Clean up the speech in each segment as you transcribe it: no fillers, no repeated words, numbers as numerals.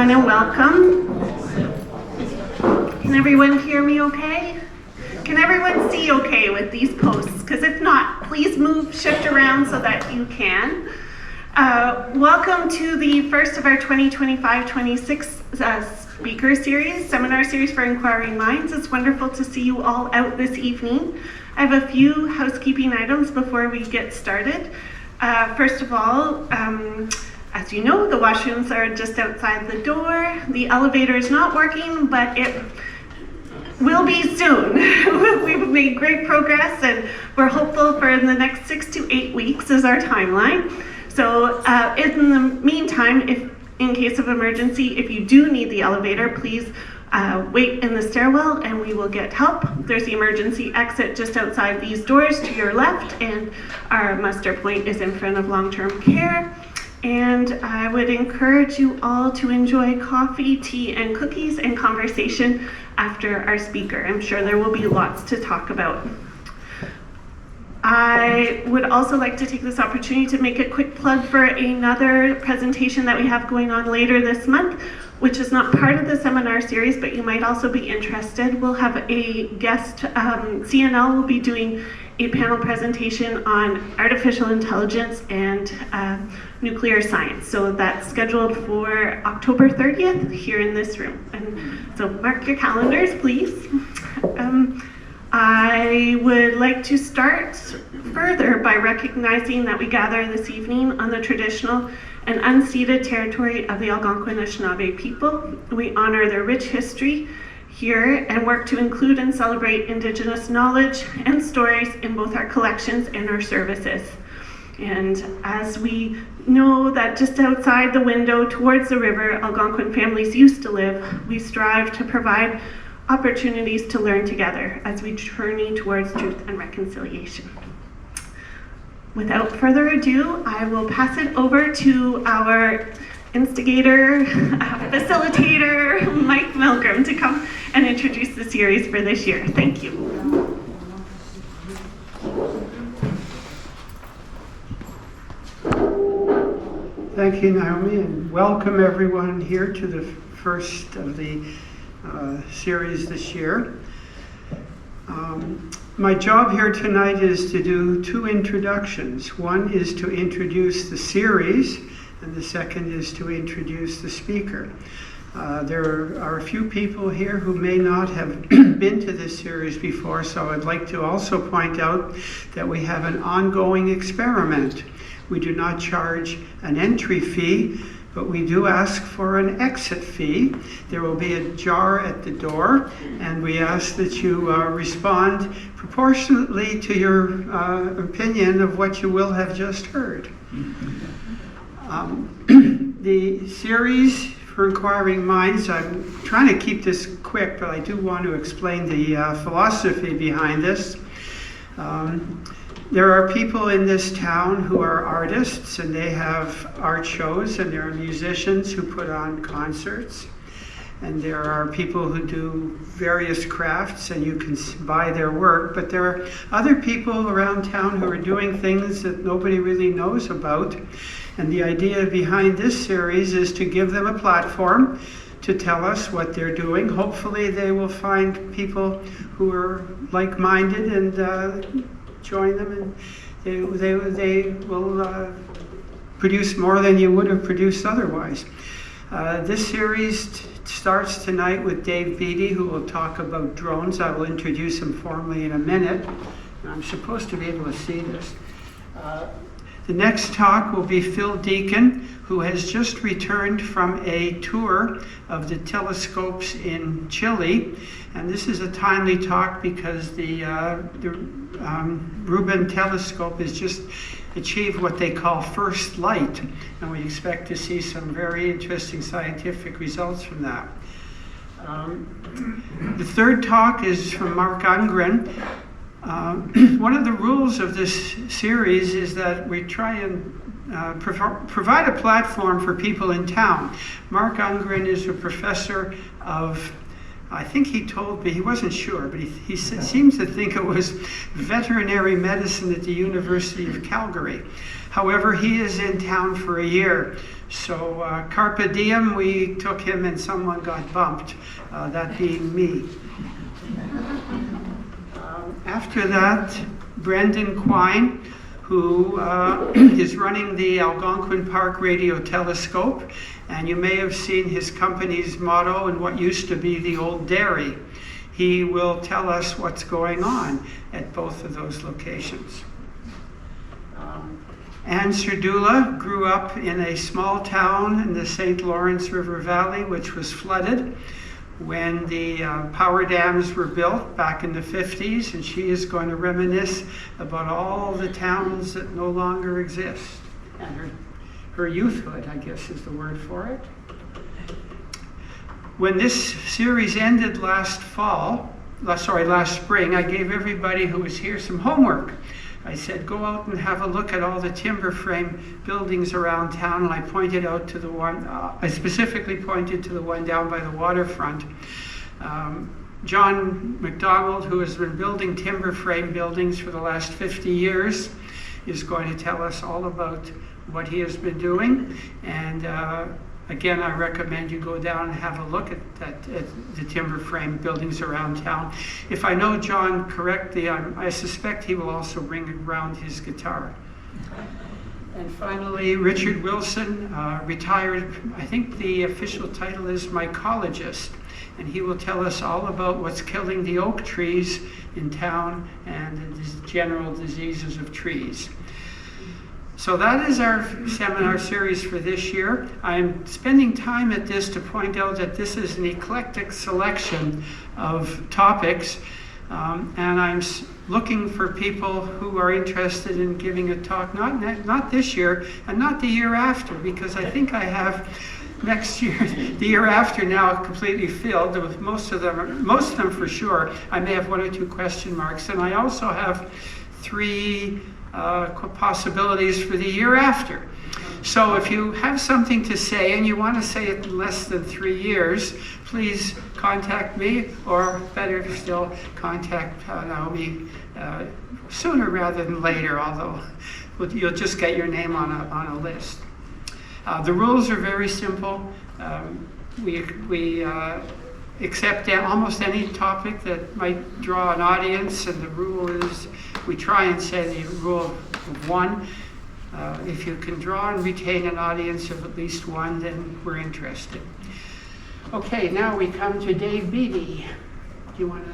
everyone and welcome. Can everyone hear me okay? Can everyone see okay with these posts? Because if not, please move, shift around so that you can. Welcome to the first of our 2025-26 speaker series, seminar series for Inquiring Minds. It's wonderful to see you all out this evening. I have a few housekeeping items before we get started. First of all, as you know, the washrooms are just outside the door. The elevator is not working, but it will be soon. We've made great progress and we're hopeful for the next 6 to 8 weeks is our timeline. So in the meantime, if in case of emergency, if you do need the elevator, please wait in the stairwell and we will get help. There's the emergency exit just outside these doors to your left, and our muster point is in front of long-term care. And I would encourage you all to enjoy coffee, tea, and cookies and conversation after our speaker. I'm sure there will be lots to talk about. I would also like to take this opportunity to make a quick plug for another presentation that we have going on later this month, which is not part of the seminar series, but you might also be interested. We'll have a guest, CNL will be doing a panel presentation on artificial intelligence and nuclear science. So that's scheduled for October 30th here in this room. And so mark your calendars, please. I would like to start further by recognizing that we gather this evening on the traditional and unceded territory of the Algonquin Anishinaabe people. We honor their rich history here and work to include and celebrate Indigenous knowledge and stories in both our collections and our services. And as we know that just outside the window towards the river Algonquin families used to live, we strive to provide opportunities to learn together as we journey towards truth and reconciliation. Without further ado, I will pass it over to our instigator, facilitator, Mike Milgram, to come and introduce the series for this year. Thank you. Thank you, Naomi, and welcome everyone here to the first of the series this year. My job here tonight is to do 2 introductions. One is to introduce the series, and the second is to introduce the speaker. There are a few people here who may not have been to this series before, so I'd like to also point out that we have an ongoing experiment. We do not charge an entry fee, but we do ask for an exit fee. There will be a jar at the door, and we ask that you respond proportionately to your opinion of what you will have just heard. The series for Inquiring Minds, I'm trying to keep this quick, but I do want to explain the philosophy behind this. There are people in this town who are artists, and they have art shows, and there are musicians who put on concerts, and there are people who do various crafts, and you can buy their work, but there are other people around town who are doing things that nobody really knows about, and the idea behind this series is to give them a platform to tell us what they're doing. Hopefully they will find people who are like-minded and join them, and they will produce more than you would have produced otherwise. This series starts tonight with Dave Beatty, who will talk about drones. I will introduce him formally in a minute. I'm supposed to be able to see this. The next talk will be Phil Deacon, who has just returned from a tour of the telescopes in Chile. And this is a timely talk because the Rubin telescope has just achieved what they call first light. And we expect to see some very interesting scientific results from that. The third talk is from Mark Ungren. One of the rules of this series is that we try and provide a platform for people in town. Mark Ungren is a professor of I think he told me, he wasn't sure, but he seems to think it was veterinary medicine at the University of Calgary. However, he is in town for a year. So carpe diem, we took him and someone got bumped, that being me. After that, Brendan Quine, who is running the Algonquin Park Radio Telescope, and you may have seen his company's motto in what used to be the old dairy. He will tell us what's going on at both of those locations. Anne Serdula grew up in a small town in the St. Lawrence River Valley, which was flooded when the power dams were built back in the 50s, and she is going to reminisce about all the towns that no longer exist, and her youthhood, I guess is the word for it. When this series ended last spring, I gave everybody who was here some homework. I said, go out and have a look at all the timber frame buildings around town, and I pointed out to the one, I specifically pointed to the one down by the waterfront. John McDonald, who has been building timber frame buildings for the last 50 years, is going to tell us all about what he has been doing. And again, I recommend you go down and have a look at the timber frame buildings around town. If I know John correctly, I suspect he will also bring around his guitar. And finally, Richard Wilson, retired, I think the official title is mycologist, and he will tell us all about what's killing the oak trees in town and the general diseases of trees. So that is our seminar series for this year. I'm spending time at this to point out that this is an eclectic selection of topics, and I'm looking for people who are interested in giving a talk, not this year and not the year after, because I think I have next year, the year after now completely filled with most of them for sure. I may have one or two question marks, and I also have 3 possibilities for the year after. So if you have something to say and you want to say it in less than 3 years, please contact me, or better still, contact Naomi sooner rather than later, although you'll just get your name on a list. The rules are very simple. We accept almost any topic that might draw an audience, and the rule is, we try and say the rule of 1. If you can draw and retain an audience of at least 1, then we're interested. Okay, now we come to Dave Beatty. Do you want to?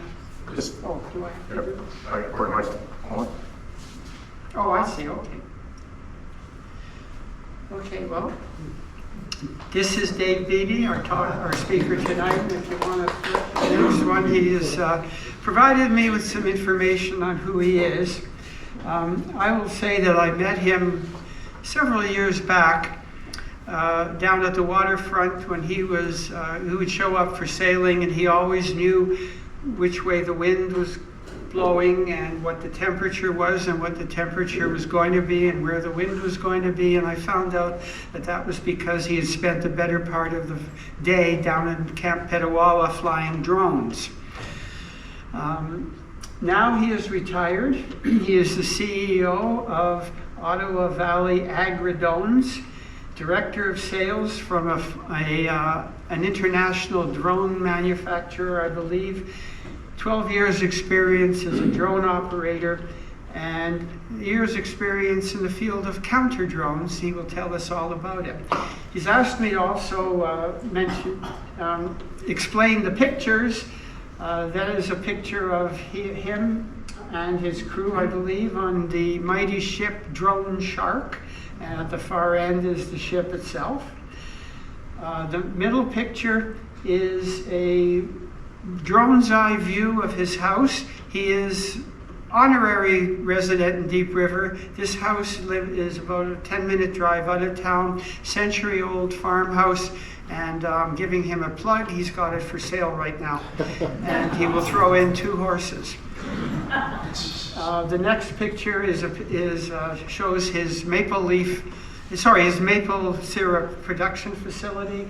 Just, do I have to do? Oh, I see, okay. Okay, well, this is Dave Beatty, our speaker tonight. If you want to flip the next one, he has provided me with some information on who he is. I will say that I met him several years back down at the waterfront when he would show up for sailing, and he always knew which way the wind was blowing and what the temperature was and what the temperature was going to be and where the wind was going to be. And I found out that was because he had spent the better part of the day down in Camp Petawawa flying drones. Now he is retired. He is the CEO of Ottawa Valley Agri-Drones, director of sales from an international drone manufacturer, I believe. 12 years experience as a drone operator, and years experience in the field of counter drones. He will tell us all about it. He's asked me to also explain the pictures. That is a picture of him and his crew, I believe, on the mighty ship Drone Shark. And at the far end is the ship itself. The middle picture is a drone's eye view of his house. He is honorary resident in Deep River. This house is about a 10-minute drive out of town, century-old farmhouse, and I'm giving him a plug. He's got it for sale right now, and he will throw in 2 horses. The next picture shows his maple syrup production facility.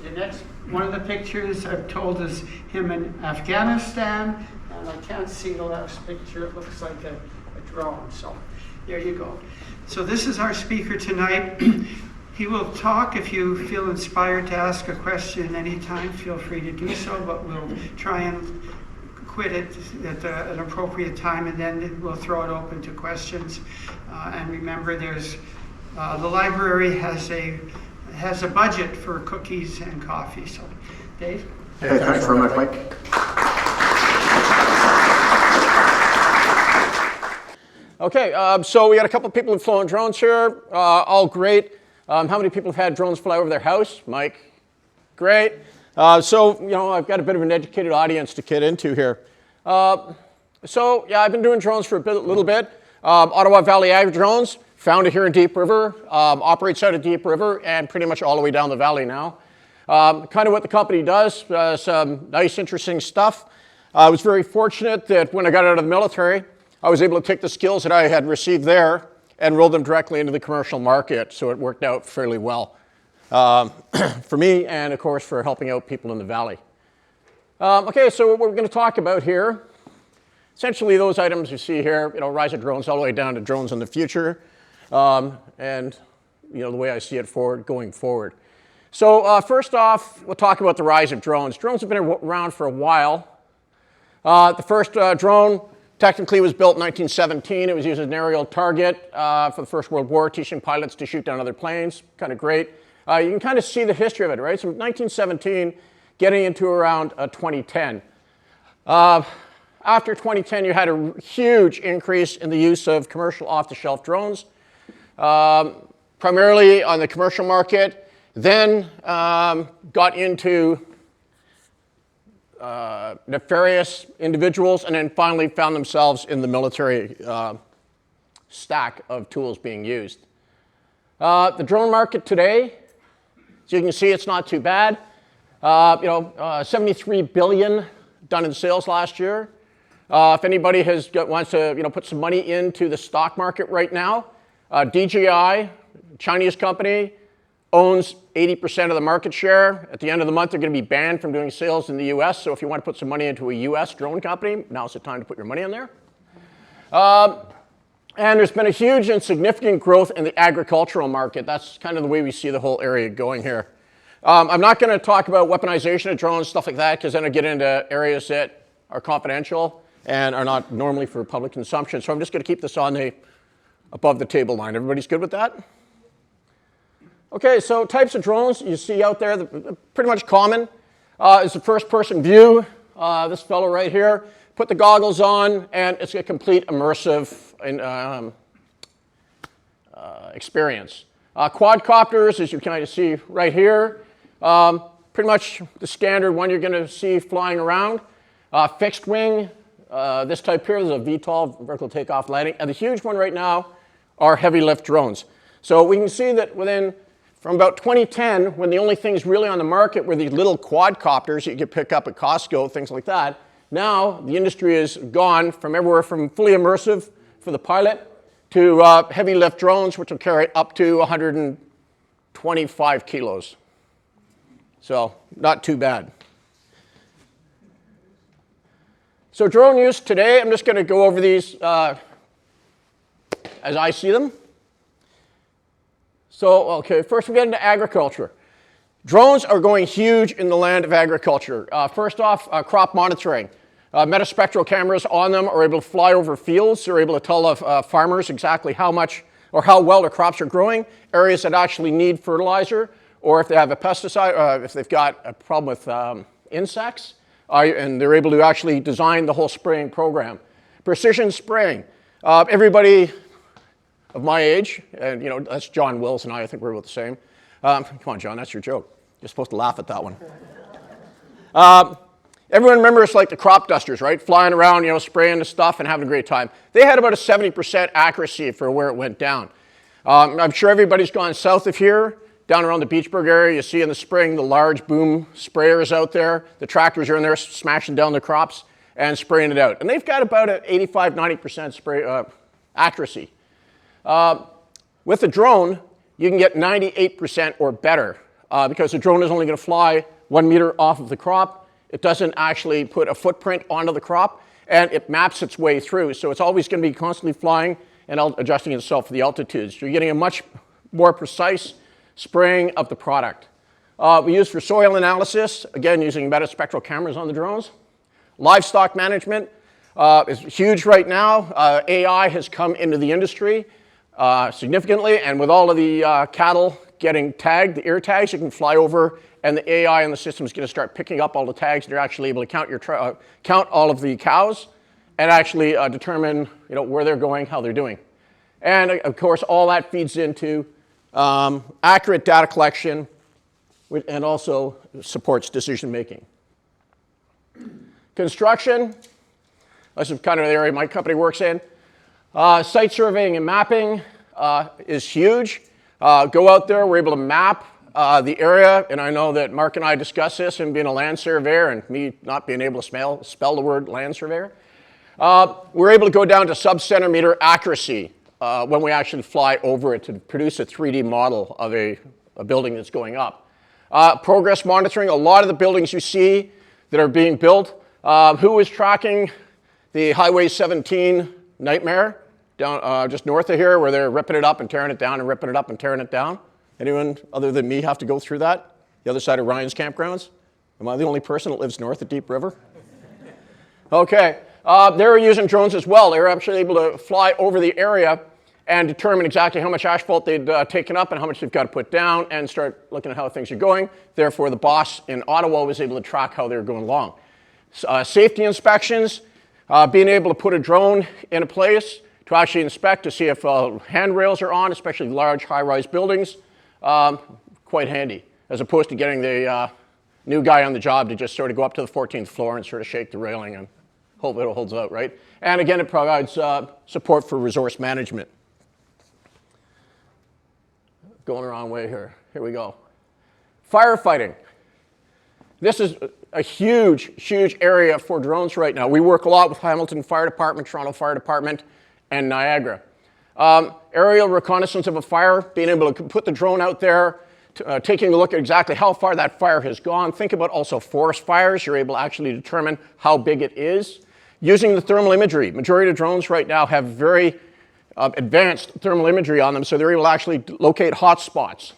The next One of the pictures I've told is him in Afghanistan, and I can't see the last picture. It looks like a drone. So there you go. So this is our speaker tonight. He will talk. If you feel inspired to ask a question anytime, feel free to do so, but we'll try and quit it at an appropriate time, and then we'll throw it open to questions. And remember, there's the library has a budget for cookies and coffee. So, Dave? Hey, thanks very much, Mike. Okay, so we got a couple people who've flown drones here, all great. How many people have had drones fly over their house? Mike? Great. So, I've got a bit of an educated audience to get into here. So, I've been doing drones for a little bit. Ottawa Valley Ag Drones, founded here in Deep River, operates out of Deep River and pretty much all the way down the valley now. Kind of what the company does, some nice, interesting stuff. I was very fortunate that when I got out of the military, I was able to take the skills that I had received there and roll them directly into the commercial market, so it worked out fairly well for me and, of course, for helping out people in the valley. Okay, so what we're going to talk about here, essentially those items you see here, rise of drones all the way down to drones in the future, and the way I see it going forward. So first off, we'll talk about the rise of drones. Drones have been around for a while. The first drone technically was built in 1917. It was used as an aerial target for the First World War, teaching pilots to shoot down other planes. Kind of great. You can kind of see the history of it, right? So 1917, getting into around 2010. After 2010, you had a huge increase in the use of commercial off-the-shelf drones, primarily on the commercial market. Then got into nefarious individuals, and then finally found themselves in the military stack of tools being used. The drone market today, as you can see, it's not too bad. 73 billion done in sales last year. If anybody wants to put some money into the stock market right now, DJI, Chinese company, owns 80% of the market share. At the end of the month, they're going to be banned from doing sales in the US. So if you want to put some money into a US drone company, now's the time to put your money in there. And there's been a huge and significant growth in the agricultural market. That's kind of the way we see the whole area going here. I'm not going to talk about weaponization of drones, stuff like that, because then I get into areas that are confidential and are not normally for public consumption. So I'm just going to keep this on the above the table line. Everybody's good with that? Okay, so types of drones you see out there, pretty much common, is the first-person view. This fellow right here, put the goggles on, and it's a complete immersive experience. Quadcopters, as you can kind of see right here, pretty much the standard one you're going to see flying around. Fixed wing, this type here is a VTOL, vertical takeoff landing, and the huge one right now are heavy lift drones. So we can see that from about 2010, when the only things really on the market were these little quadcopters that you could pick up at Costco, things like that. Now, the industry has gone from everywhere from fully immersive for the pilot to heavy lift drones, which will carry up to 125 kilos. So, not too bad. So, drone use today, I'm just going to go over these as I see them. So, okay, first we get into agriculture. Drones are going huge in the land of agriculture. First off, crop monitoring. Metaspectral cameras on them are able to fly over fields. They're able to tell farmers exactly how much or how well their crops are growing, areas that actually need fertilizer, or if they have a pesticide, if they've got a problem with insects, and they're able to actually design the whole spraying program. Precision spraying. Everybody of my age, and that's John Wills and I think we're about the same. Come on, John, that's your joke. You're supposed to laugh at that one. Everyone remembers like the crop dusters, right? Flying around, spraying the stuff and having a great time. They had about a 70% accuracy for where it went down. I'm sure everybody's gone south of here, down around the Beachburg area. You see in the spring the large boom sprayers out there. The tractors are in there smashing down the crops and spraying it out. And they've got about an 85-90% spray accuracy. With a drone, you can get 98% or better because the drone is only going to fly 1 meter off of the crop. It doesn't actually put a footprint onto the crop, and it maps its way through. So it's always going to be constantly flying and adjusting itself for the altitudes. So you're getting a much more precise spraying of the product. We use for soil analysis, again, using metaspectral cameras on the drones. Livestock management is huge right now. AI has come into the industry significantly, and with all of the cattle getting tagged, the ear tags, you can fly over, and the AI in the system is going to start picking up all the tags, and you're actually able to count all of the cows and actually determine where they're going, how they're doing. And of course, all that feeds into accurate data collection and also supports decision making. Construction, this is kind of the area my company works in. Site surveying and mapping is huge. Go out there, we're able to map the area, and I know that Mark and I discussed this, and being a land surveyor and me not being able to spell the word land surveyor. We're able to go down to sub-centimeter accuracy when we actually fly over it to produce a 3D model of a building that's going up. Progress monitoring, a lot of the buildings you see that are being built, who is tracking the Highway 17 nightmare down just north of here where they're ripping it up and tearing it down and ripping it up and tearing it down? Anyone other than me have to go through that? The other side of Ryan's campgrounds? Am I the only person that lives north of Deep River? Okay, they were using drones as well. They were actually able to fly over the area and determine exactly how much asphalt they'd taken up and how much they've got to put down and start looking at how things are going. Therefore, the boss in Ottawa was able to track how they were going along. Safety inspections, being able to put a drone in a place to actually inspect to see if handrails are on, especially large high-rise buildings, quite handy, as opposed to getting the new guy on the job to just sort of go up to the 14th floor and sort of shake the railing and hope it holds out, right? And again, it provides support for resource management. Going the wrong way here. Here we go. Firefighting. This is a huge, huge area for drones right now. We work a lot with Hamilton Fire Department, Toronto Fire Department, and Niagara. Aerial reconnaissance of a fire, being able to put the drone out there, taking a look at exactly how far that fire has gone. Think about also forest fires. You're able to actually determine how big it is. Using the thermal imagery. Majority of drones right now have very advanced thermal imagery on them, so they're able to actually locate hot spots.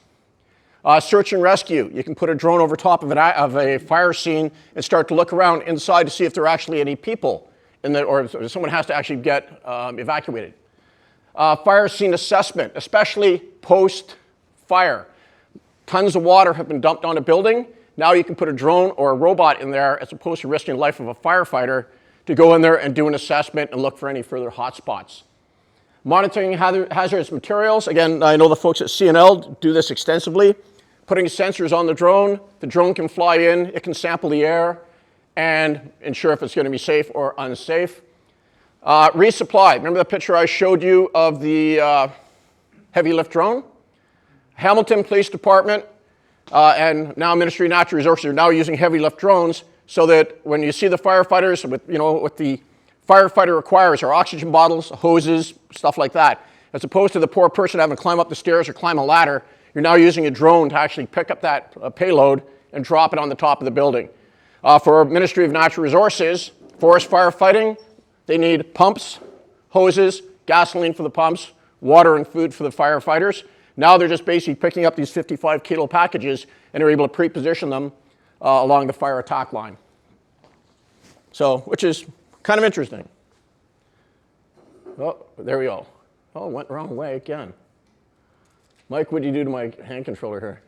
Search and rescue. You can put a drone over top of a fire scene and start to look around inside to see if there are actually any people in the, or if someone has to actually get evacuated. Fire scene assessment, especially post-fire. Tons of water have been dumped on a building. Now you can put a drone or a robot in there as opposed to risking the life of a firefighter to go in there and do an assessment and look for any further hot spots. Monitoring hazardous materials. Again, I know the folks at CNL do this extensively. Putting sensors on the drone can fly in, it can sample the air and ensure if it's going to be safe or unsafe. Resupply. Remember the picture I showed you of the heavy lift drone? Hamilton Police Department and now Ministry of Natural Resources are now using heavy lift drones so that when you see the firefighters with, what the firefighter requires are oxygen bottles, hoses, stuff like that. As opposed to the poor person having to climb up the stairs or climb a ladder, you're now using a drone to actually pick up that payload and drop it on the top of the building. For Ministry of Natural Resources, forest firefighting, they need pumps, hoses, gasoline for the pumps, water and food for the firefighters. Now they're just basically picking up these 55 kilo packages and they're able to pre-position them along the fire attack line. So, which is kind of interesting. Oh, there we go. Oh, went the wrong way again. Mike, what did you do to my hand controller here?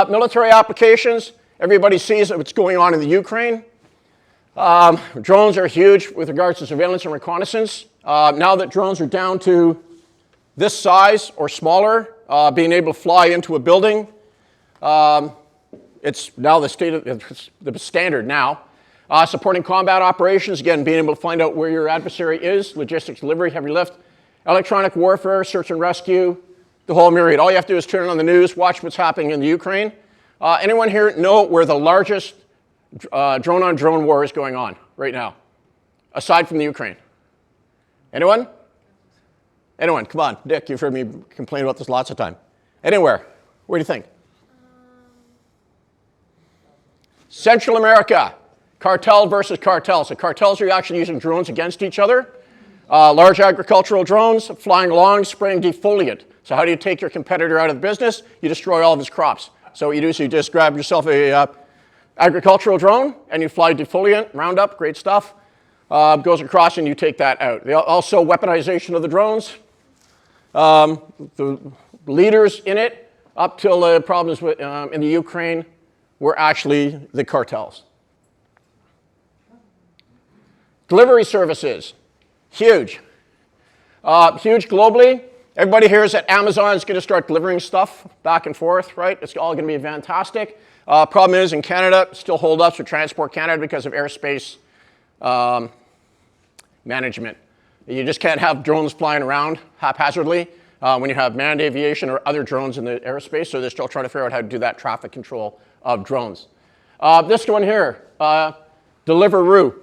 Military applications. Everybody sees what's going on in the Ukraine. Drones are huge with regards to surveillance and reconnaissance. Now that drones are down to this size or smaller, being able to fly into a building, it's now the standard now. Supporting combat operations, again, being able to find out where your adversary is, logistics, delivery, heavy lift, electronic warfare, search and rescue, the whole myriad. All you have to do is turn on the news, watch what's happening in the Ukraine. Anyone here know where the largest drone-on-drone war is going on right now, aside from the Ukraine? Anyone? Anyone? Come on. Dick, you've heard me complain about this lots of time. Anywhere. Where do you think? Central America, cartel versus cartel. So cartels are actually using drones against each other. Large agricultural drones flying along, spraying defoliant. So how do you take your competitor out of the business? You destroy all of his crops. So what you do is you just grab yourself a agricultural drone and you fly defoliant, Roundup, great stuff. Goes across and you take that out. Also weaponization of the drones. The leaders in it, up till the problems with, in the Ukraine, were actually the cartels. Delivery services, huge. Huge globally. Everybody hears that Amazon is going to start delivering stuff back and forth, right? It's all going to be fantastic. Problem is, in Canada, still hold-ups for Transport Canada because of airspace management. You just can't have drones flying around haphazardly when you have manned aviation or other drones in the airspace, so they're still trying to figure out how to do that traffic control of drones. This one here, Deliveroo,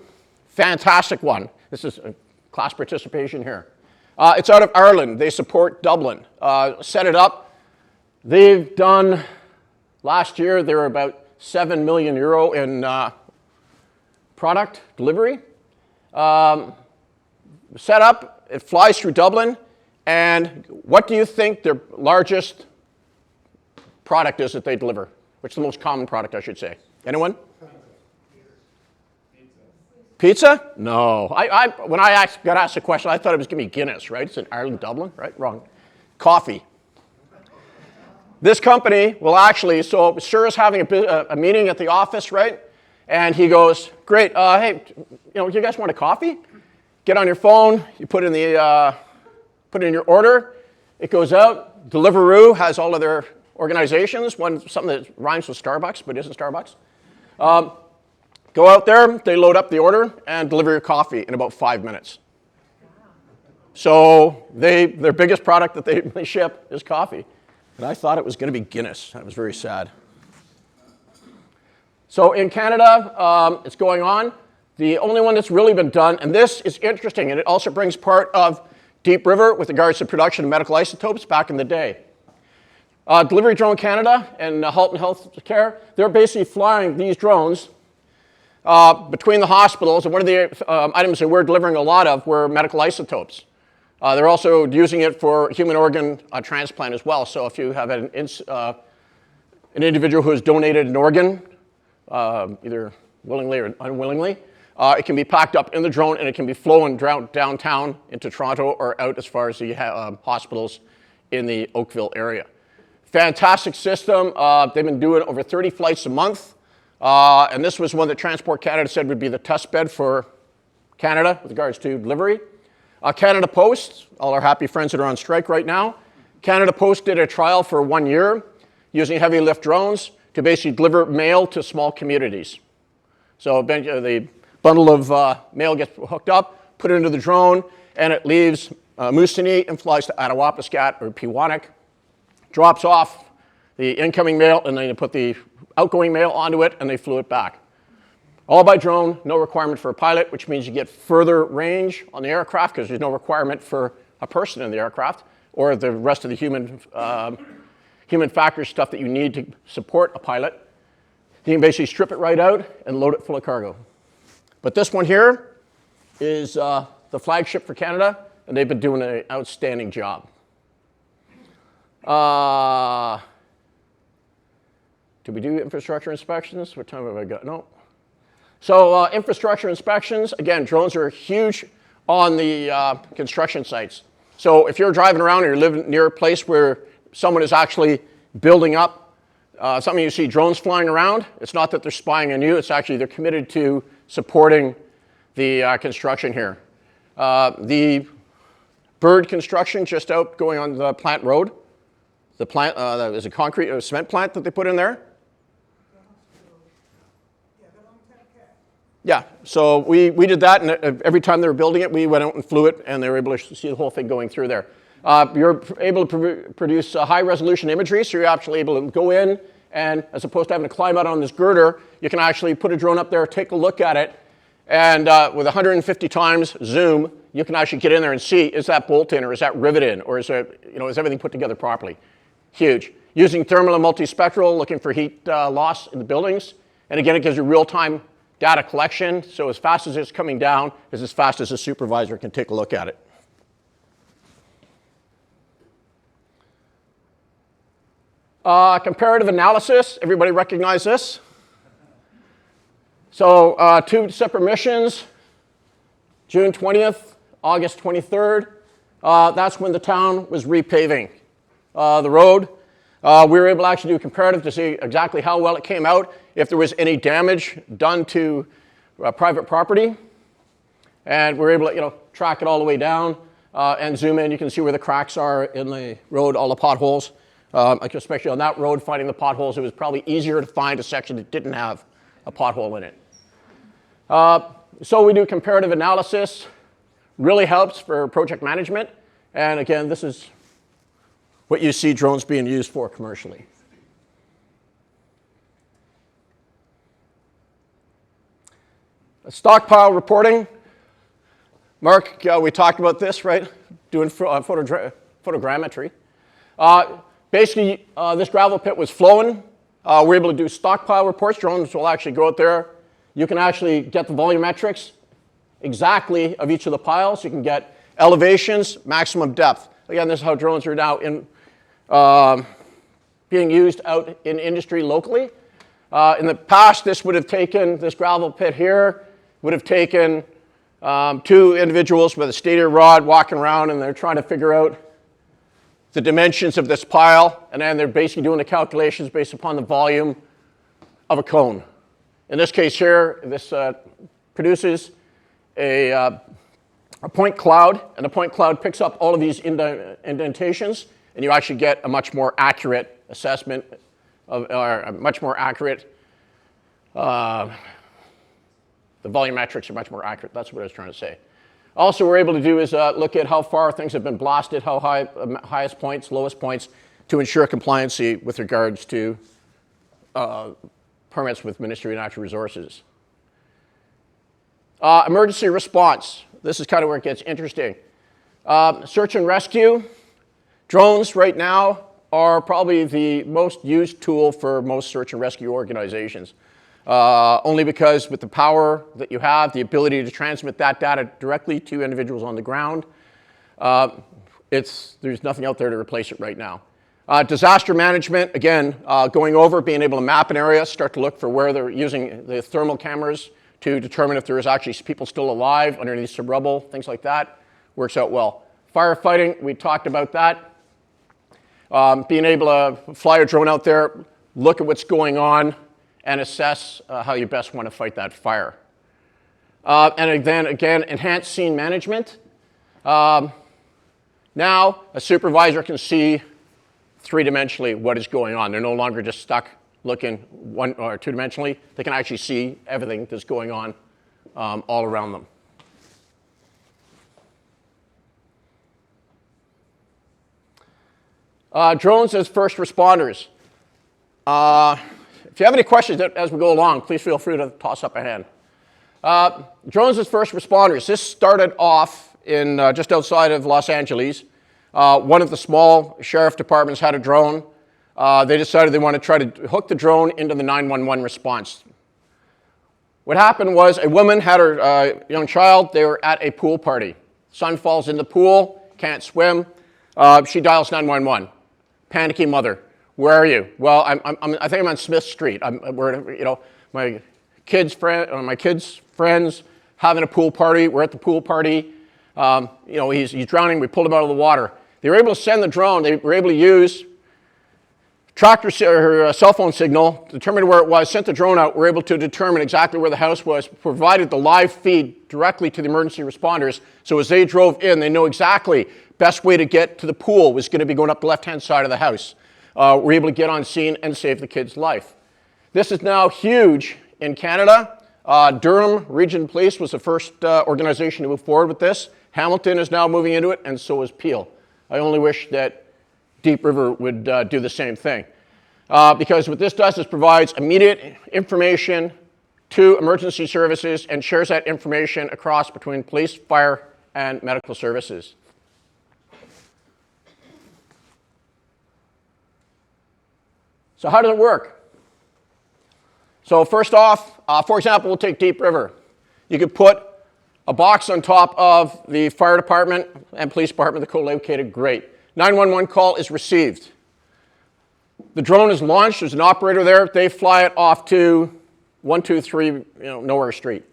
fantastic one. This is class participation here. It's out of Ireland. They support Dublin. Set it up. They've done, last year, they were about €7 million in product delivery. Set up, it flies through Dublin, and what do you think their largest product is that they deliver? Which is the most common product, I should say? Anyone? Pizza? No. When I got asked the question, I thought it was going to be Guinness, right? It's in Ireland, Dublin, right? Wrong. Coffee. This company will actually, so Sir is having a meeting at the office, right? And he goes, great, hey, you guys want a coffee? Get on your phone, you put in your order, it goes out. Deliveroo has all of their organizations, something that rhymes with Starbucks, but isn't Starbucks. Go out there, they load up the order, and deliver your coffee in about 5 minutes. So their biggest product that they ship is coffee. And I thought it was going to be Guinness. That was very sad. So in Canada, it's going on. The only one that's really been done, and this is interesting, and it also brings part of Deep River with regards to production of medical isotopes back in the day. Delivery Drone Canada and Halton Healthcare, they're basically flying these drones between the hospitals, and one of the items that we're delivering a lot of were medical isotopes. They're also using it for human organ transplant as well. So if you have an individual who has donated an organ, either willingly or unwillingly, it can be packed up in the drone and it can be flown downtown into Toronto or out as far as the hospitals in the Oakville area. Fantastic system. They've been doing over 30 flights a month. And this was one that Transport Canada said would be the test bed for Canada with regards to delivery. Canada Post, all our happy friends that are on strike right now. Canada Post did a trial for 1 year using heavy lift drones to basically deliver mail to small communities. So the bundle of mail gets hooked up, put it into the drone, and it leaves Moosonee and flies to Attawapiskat or Peawanuck, drops off the incoming mail, and then they put the outgoing mail onto it, and they flew it back. All by drone, no requirement for a pilot, which means you get further range on the aircraft because there's no requirement for a person in the aircraft or the rest of the human factor stuff that you need to support a pilot. You can basically strip it right out and load it full of cargo. But this one here is the flagship for Canada, and they've been doing an outstanding job. Did we do infrastructure inspections? What time have I got? No. So infrastructure inspections, again, drones are huge on the construction sites. So if you're driving around or you're living near a place where someone is actually building up something, you see drones flying around, it's not that they're spying on you, it's actually they're committed to supporting the construction here. The Bird construction just out going on the plant road. The plant, there's a cement plant that they put in there. Yeah, so we did that, and every time they were building it, we went out and flew it, and they were able to see the whole thing going through there. You're able to produce high-resolution imagery, so you're actually able to go in, and as opposed to having to climb out on this girder, you can actually put a drone up there, take a look at it, and with 150 times zoom, you can actually get in there and see, is that bolt in, or is that rivet in, or is everything put together properly? Huge. Using thermal and multispectral, looking for heat loss in the buildings, And again, it gives you real-time data collection, so as fast as it's coming down is as fast as a supervisor can take a look at it. Comparative analysis, everybody recognize this? So 2 separate missions, June 20th, August 23rd. That's when the town was repaving the road. We were able to actually do a comparative to see exactly how well it came out, if there was any damage done to private property. And we were able to track it all the way down and zoom in. You can see where the cracks are in the road, all the potholes. Especially on that road, finding the potholes, it was probably easier to find a section that didn't have a pothole in it. So we do comparative analysis. Really helps for project management. And again, this is what you see drones being used for commercially. Stockpile reporting. Mark, we talked about this, right? Doing photogrammetry. Basically, this gravel pit was flowing. We're able to do stockpile reports. Drones will actually go out there. You can actually get the volumetrics exactly of each of the piles. You can get elevations, maximum depth. Again, this is how drones are now being used out in industry locally. In the past, this would have taken, this gravel pit here, would have taken 2 individuals with a stator rod walking around, and they're trying to figure out the dimensions of this pile, and then they're basically doing the calculations based upon the volume of a cone. In this case here, this produces a point cloud, and the point cloud picks up all of these indentations, and you actually get a much more accurate assessment, or a much more accurate, the volumetrics are much more accurate. That's what I was trying to say. Also, what we're able to do is look at how far things have been blasted, how high, highest points, lowest points, to ensure compliancy with regards to permits with Ministry of Natural Resources. Emergency response. This is kind of where it gets interesting. Search and rescue. Drones right now are probably the most used tool for most search and rescue organizations. Only because with the power that you have, the ability to transmit that data directly to individuals on the ground, there's nothing out there to replace it right now. Disaster management, again, going over, being able to map an area, start to look for where they're using the thermal cameras to determine if there is actually people still alive underneath some rubble, things like that, works out well. Firefighting, we talked about that. Being able to fly a drone out there, look at what's going on, and assess how you best want to fight that fire. And then again, enhanced scene management. Now, a supervisor can see 3-dimensionally what is going on. They're no longer just stuck looking 1 or 2-dimensionally. They can actually see everything that's going on all around them. Drones as first responders. If you have any questions as we go along, please feel free to toss up a hand. Drones as first responders. This started off in just outside of Los Angeles. One of the small sheriff departments had a drone. They decided they wanted to try to hook the drone into the 911 response. What happened was a woman had her young child. They were at a pool party. Son falls in the pool, can't swim. She dials 911. Panicky mother. Where are you? Well, I think I'm on Smith Street. My kids' friends having a pool party. We're at the pool party. He's drowning. We pulled him out of the water. They were able to send the drone. They were able to use her cell phone signal, determine where it was, sent the drone out. We're able to determine exactly where the house was, provided the live feed directly to the emergency responders. So as they drove in, they know exactly best way to get to the pool was going to be going up the left-hand side of the house. We're able to get on scene and save the kid's life. This is now huge in Canada. Durham Region Police was the first organization to move forward with this. Hamilton is now moving into it, and so is Peel. I only wish that Deep River would do the same thing. Because what this does is provides immediate information to emergency services and shares that information across between police, fire, and medical services. So how does it work? So first off, for example, we'll take Deep River. You could put a box on top of the fire department and police department, they're co-located, great. 911 call is received. The drone is launched, there's an operator there, they fly it off to 123 Nowhere Street.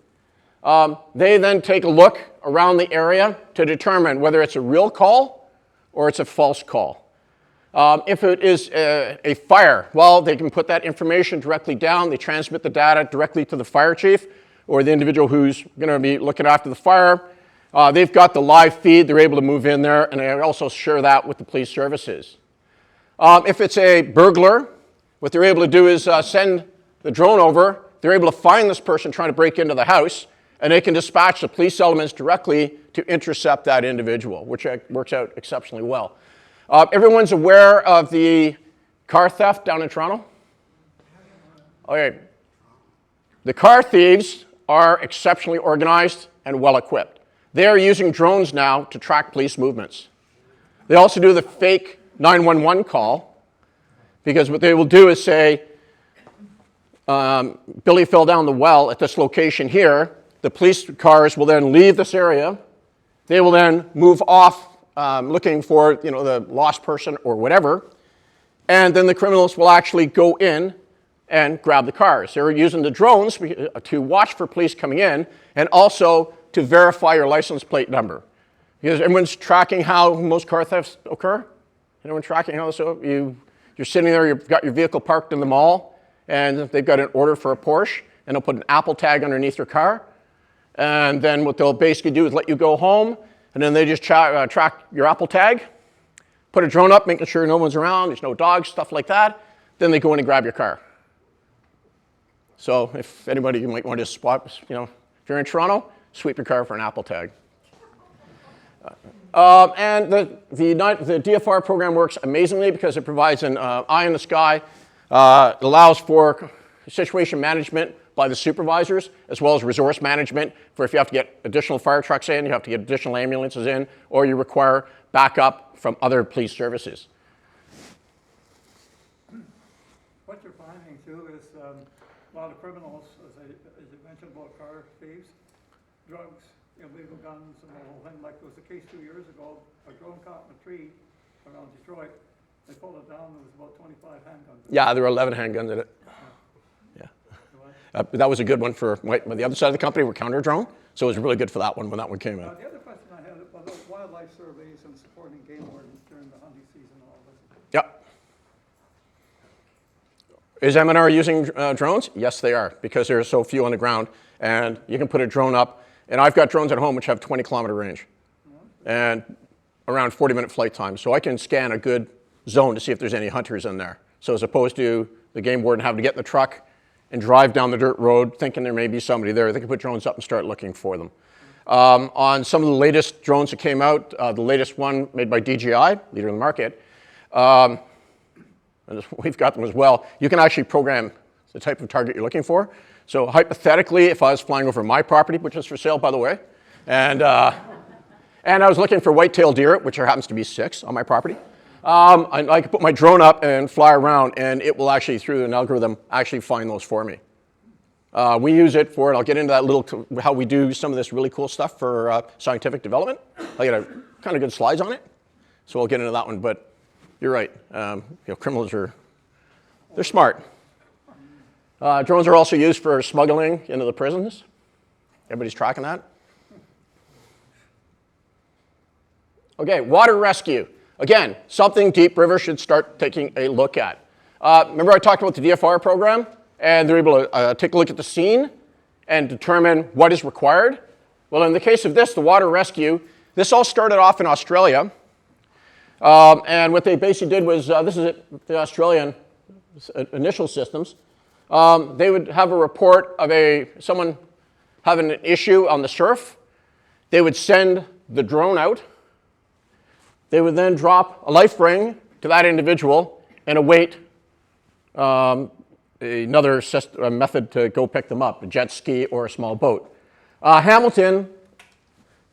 They then take a look around the area to determine whether it's a real call or it's a false call. If it is a fire, well, they can put that information directly down. They transmit the data directly to the fire chief or the individual who's going to be looking after the fire. They've got the live feed. They're able to move in there, and they also share that with the police services. If it's a burglar, what they're able to do is send the drone over. They're able to find this person trying to break into the house, and they can dispatch the police elements directly to intercept that individual, which works out exceptionally well. Everyone's aware of the car theft down in Toronto? Okay. The car thieves are exceptionally organized and well equipped. They are using drones now to track police movements. They also do the fake 911 call, because what they will do is say, Billy fell down the well at this location here. The police cars will then leave this area. They will then move off looking for the lost person or whatever, and then the criminals will actually go in and grab the cars. They're using the drones to watch for police coming in and also to verify your license plate number. Because everyone's tracking how most car thefts occur. Anyone tracking how this? You're sitting there, you've got your vehicle parked in the mall, and they've got an order for a Porsche, and they'll put an Apple tag underneath your car. And then what they'll basically do is let you go home, and then they just track your Apple tag, put a drone up, making sure no one's around, there's no dogs, stuff like that. Then they go in and grab your car. So if anybody, you might want to swap, if you're in Toronto, sweep your car for an Apple tag. And the DFR program works amazingly because it provides an eye in the sky. It allows for situation management by the supervisors, as well as resource management for if you have to get additional fire trucks in, you have to get additional ambulances in, or you require backup from other police services. What you're finding too is a lot of criminals, as you mentioned about car thieves, drugs, illegal guns, and the whole thing. Like there was a case 2 years ago, a drone caught in a tree around Detroit. They pulled it down, there was about 25 handguns. Yeah, there were 11 handguns in it. Yeah. That was a good one for the other side of the company were counter drone, so it was really good for that one when that one came out. The other question I had about wildlife surveys and supporting game wardens during the hunting season and all this. Yep. Is M&R using drones? Yes, they are, because there are so few on the ground, and you can put a drone up. And I've got drones at home which have 20-kilometer range and around 40-minute flight time. So I can scan a good zone to see if there's any hunters in there. So as opposed to the game warden having to get in the truck and drive down the dirt road thinking there may be somebody there, they can put drones up and start looking for them. On some of the latest drones that came out, the latest one made by DJI, leader in the market, and we've got them as well, you can actually program the type of target you're looking for. So hypothetically, if I was flying over my property, which is for sale, by the way, and I was looking for white-tailed deer, which there happens to be 6 on my property, I could put my drone up and fly around, and it will actually, through an algorithm, actually find those for me. We use it for, and I'll get into that how we do some of this really cool stuff for scientific development. I got a kind of good slides on it, so we'll get into that one. But you're right, criminals they're smart. Drones are also used for smuggling into the prisons. Everybody's tracking that? Okay, water rescue. Again, something Deep River should start taking a look at. Remember I talked about the DFR program? And they're able to take a look at the scene and determine what is required. Well, in the case of this, the water rescue, this all started off in Australia. And what they basically did was, this is the Australian initial systems. They would have a report of someone having an issue on the surf. They would send the drone out. They would then drop a life ring to that individual and await another method to go pick them up, a jet ski or a small boat. Hamilton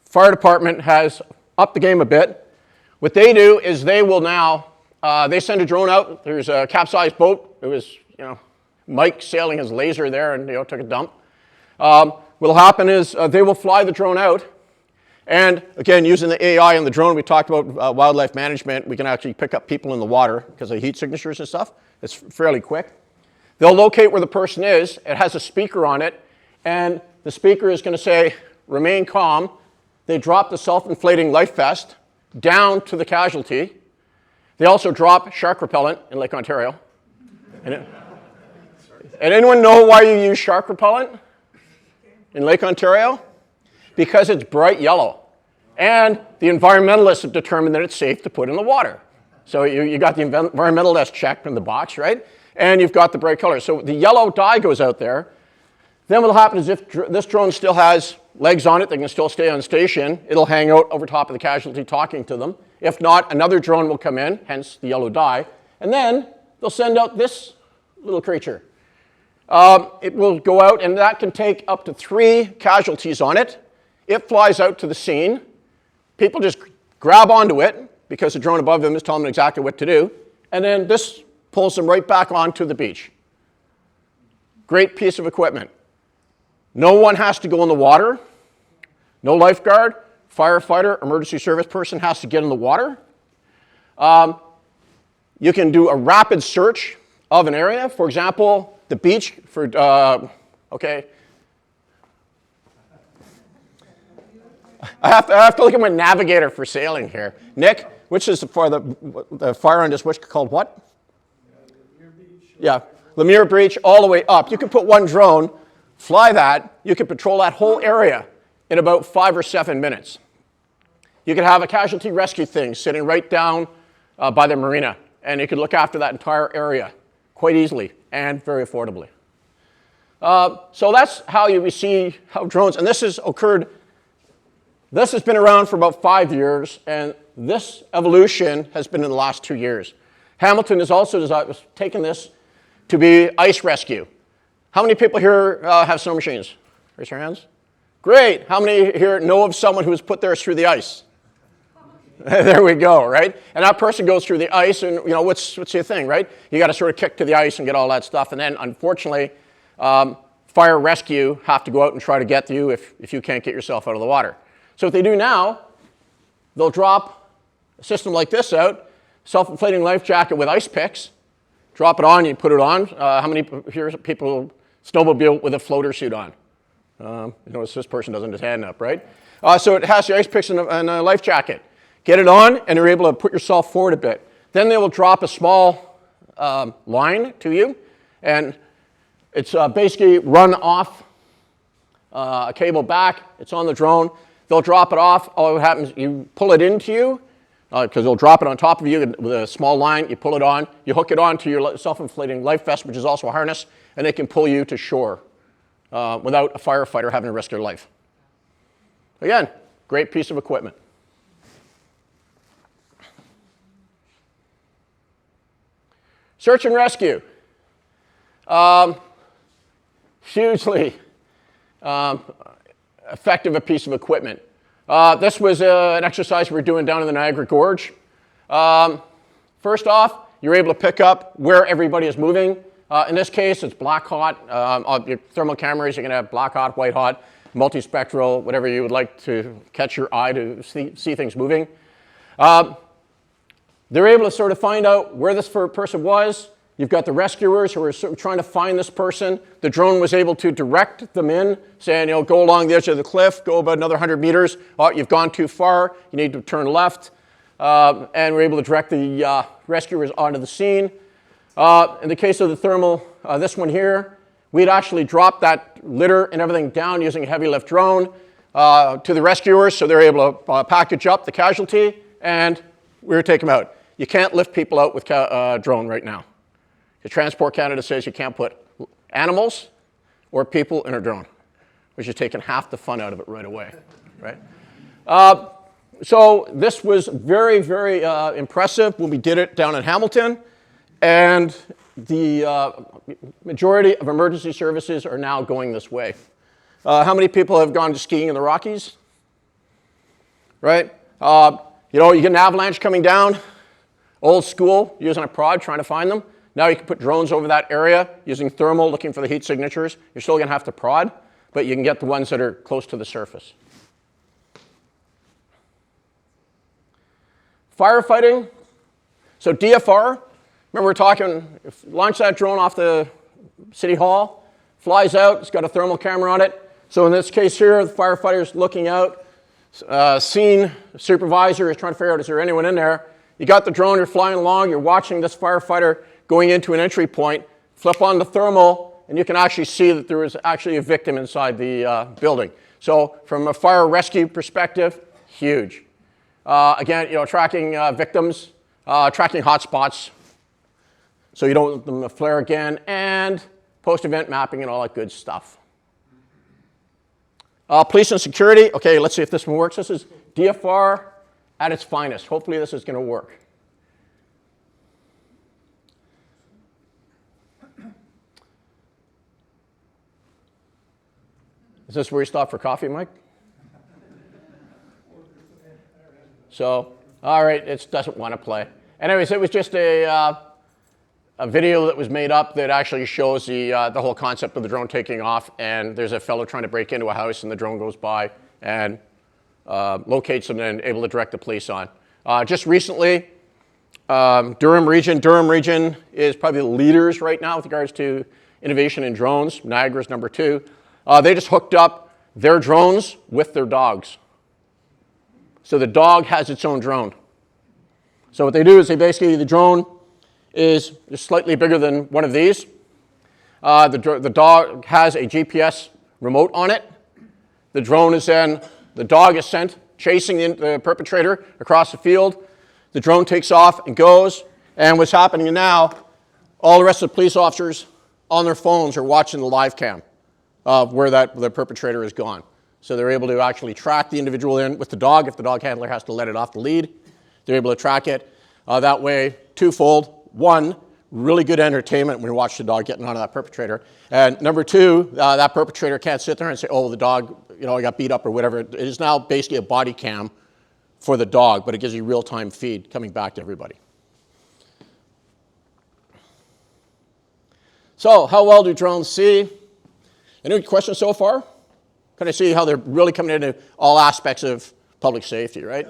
Fire Department has upped the game a bit. What they do is they will now, they send a drone out. There's a capsized boat. It was, Mike sailing his laser there and took a dump. What'll happen is they will fly the drone out, and again, using the AI on the drone, we talked about wildlife management. We can actually pick up people in the water because of heat signatures and stuff. It's fairly quick. They'll locate where the person is. It has a speaker on it, and the speaker is going to say, "Remain calm." They drop the self-inflating life vest down to the casualty. They also drop shark repellent in Lake Ontario. And anyone know why you use shark repellent in Lake Ontario? Because it's bright yellow. And the environmentalists have determined that it's safe to put in the water. So you got the environmentalist checked in the box, right? And you've got the bright color. So the yellow dye goes out there. Then what will happen is if this drone still has legs on it, they can still stay on station. It'll hang out over top of the casualty talking to them. If not, another drone will come in, hence the yellow dye. And then they'll send out this little creature. It will go out, and that can take up to 3 casualties on it. It flies out to the scene. People just grab onto it because the drone above them is telling them exactly what to do. And then this pulls them right back onto the beach. Great piece of equipment. No one has to go in the water. No lifeguard, firefighter, emergency service person has to get in the water. You can do a rapid search of an area. For example, the beach for, okay. I have to look at my navigator for sailing here. Nick, which is for the fire end is which called what? Yeah, Lemire Beach all the way up. You can put one drone, fly that, you can patrol that whole area in about 5 or 7 minutes. You could have a casualty rescue thing sitting right down by the marina, and you could look after that entire area quite easily and very affordably. So that's how we see how drones, and this has occurred. This has been around for about 5 years, and this evolution has been in the last 2 years. Hamilton has also taken this to be ice rescue. How many people here have snow machines? Raise your hands. Great. How many here know of someone who has put theirs through the ice? There we go, right? And that person goes through the ice, and what's your thing, right? You got to sort of kick to the ice and get all that stuff, and then unfortunately, fire rescue have to go out and try to get you if you can't get yourself out of the water. So what they do now, they'll drop a system like this out, self-inflating life jacket with ice picks, drop it on, you put it on. How many here people snowmobile with a floater suit on? Notice this person doesn't have his hand up, right? So it has the ice picks and a life jacket. Get it on, and you're able to put yourself forward a bit. Then they will drop a small line to you, and it's basically run off a cable back. It's on the drone. They'll drop it off. All that happens, you pull it into you, because they'll drop it on top of you with a small line. You pull it on. You hook it on to your self-inflating life vest, which is also a harness, and they can pull you to shore without a firefighter having to risk their life. Again, great piece of equipment. Search and rescue. Hugely effective a piece of equipment. This was an exercise we were doing down in the Niagara Gorge. First off, you're able to pick up where everybody is moving. In this case, it's black hot. On your thermal cameras, you can have black hot, white hot, multispectral, whatever you would like to catch your eye to see things moving. They're able to sort of find out where this person was. You've got the rescuers who are sort of trying to find this person. The drone was able to direct them in, saying, go along the edge of the cliff, go about another 100 meters. Oh, you've gone too far. You need to turn left. And we're able to direct the rescuers onto the scene. In the case of the thermal, this one here, we'd actually dropped that litter and everything down using a heavy lift drone to the rescuers, so they're able to package up the casualty, and we were taking them out. You can't lift people out with a drone right now. The Transport Canada says you can't put animals or people in a drone, which is taking half the fun out of it right away, right? So this was very, very impressive when we did it down in Hamilton, and the majority of emergency services are now going this way. How many people have gone to skiing in the Rockies? Right? You get an avalanche coming down, old school, using a prod, trying to find them. Now you can put drones over that area using thermal, looking for the heat signatures. You're still going to have to prod, but you can get the ones that are close to the surface. Firefighting. So DFR, remember we're talking, launch that drone off the city hall, flies out, it's got a thermal camera on it. So in this case here, the firefighter's looking out, scene supervisor is trying to figure out, is there anyone in there? You got the drone, you're flying along, you're watching this firefighter going into an entry point, flip on the thermal, and you can actually see that there is actually a victim inside the building. So from a fire rescue perspective, huge. Again, tracking victims, tracking hotspots, so you don't want them to flare again, and post-event mapping and all that good stuff. Police and security. Okay, let's see if this one works. This is DFR at its finest. Hopefully this is going to work. Is this where you stop for coffee, Mike? So, all right, it doesn't want to play. Anyways, it was just a video that was made up that actually shows the whole concept of the drone taking off, and there's a fellow trying to break into a house, and the drone goes by and locates them and able to direct the police on. Just recently, Durham region is probably the leaders right now with regards to innovation in drones. Niagara's number 2. They just hooked up their drones with their dogs. So the dog has its own drone. So what they do is the drone is just slightly bigger than one of these. The dog has a GPS remote on it. The dog is sent chasing the perpetrator across the field. The drone takes off and goes. And what's happening now, all the rest of the police officers on their phones are watching the live cam of where the perpetrator is gone. So they're able to actually track the individual in with the dog. If the dog handler has to let it off the lead, they're able to track it. That way, twofold. One, really good entertainment when you watch the dog getting onto that perpetrator. And number 2, that perpetrator can't sit there and say, oh, the dog, I got beat up or whatever. It is now basically a body cam for the dog, but it gives you real-time feed coming back to everybody. So how well do drones see? Any questions so far? Can I see how they're really coming into all aspects of public safety, right?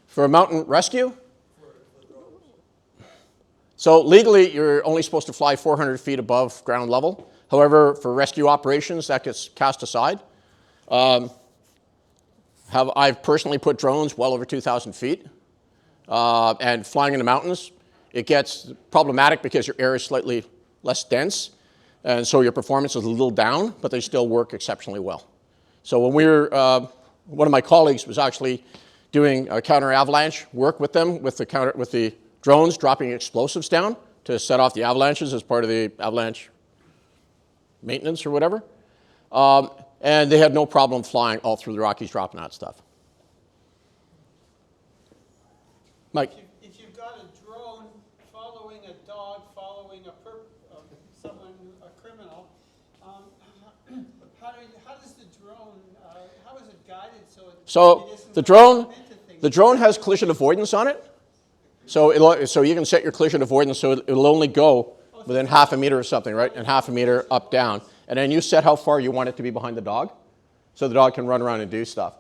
For a mountain rescue? So legally, you're only supposed to fly 400 feet above ground level. However, for rescue operations, that gets cast aside. I've personally put drones well over 2,000 feet. And flying in the mountains, it gets problematic because your air is slightly less dense. And so your performance is a little down, but they still work exceptionally well. So when one of my colleagues was actually doing counter-avalanche work with them, with the drones dropping explosives down to set off the avalanches as part of the avalanche maintenance or whatever. And they had no problem flying all through the Rockies dropping that stuff. Mike? If you've got a drone following a dog, following a criminal, how does the drone, how is it guided so the drone has collision avoidance on it. So you can set your collision avoidance so it'll only go within half a meter or something, right? And half a meter up, down. And then you set how far you want it to be behind the dog so the dog can run around and do stuff.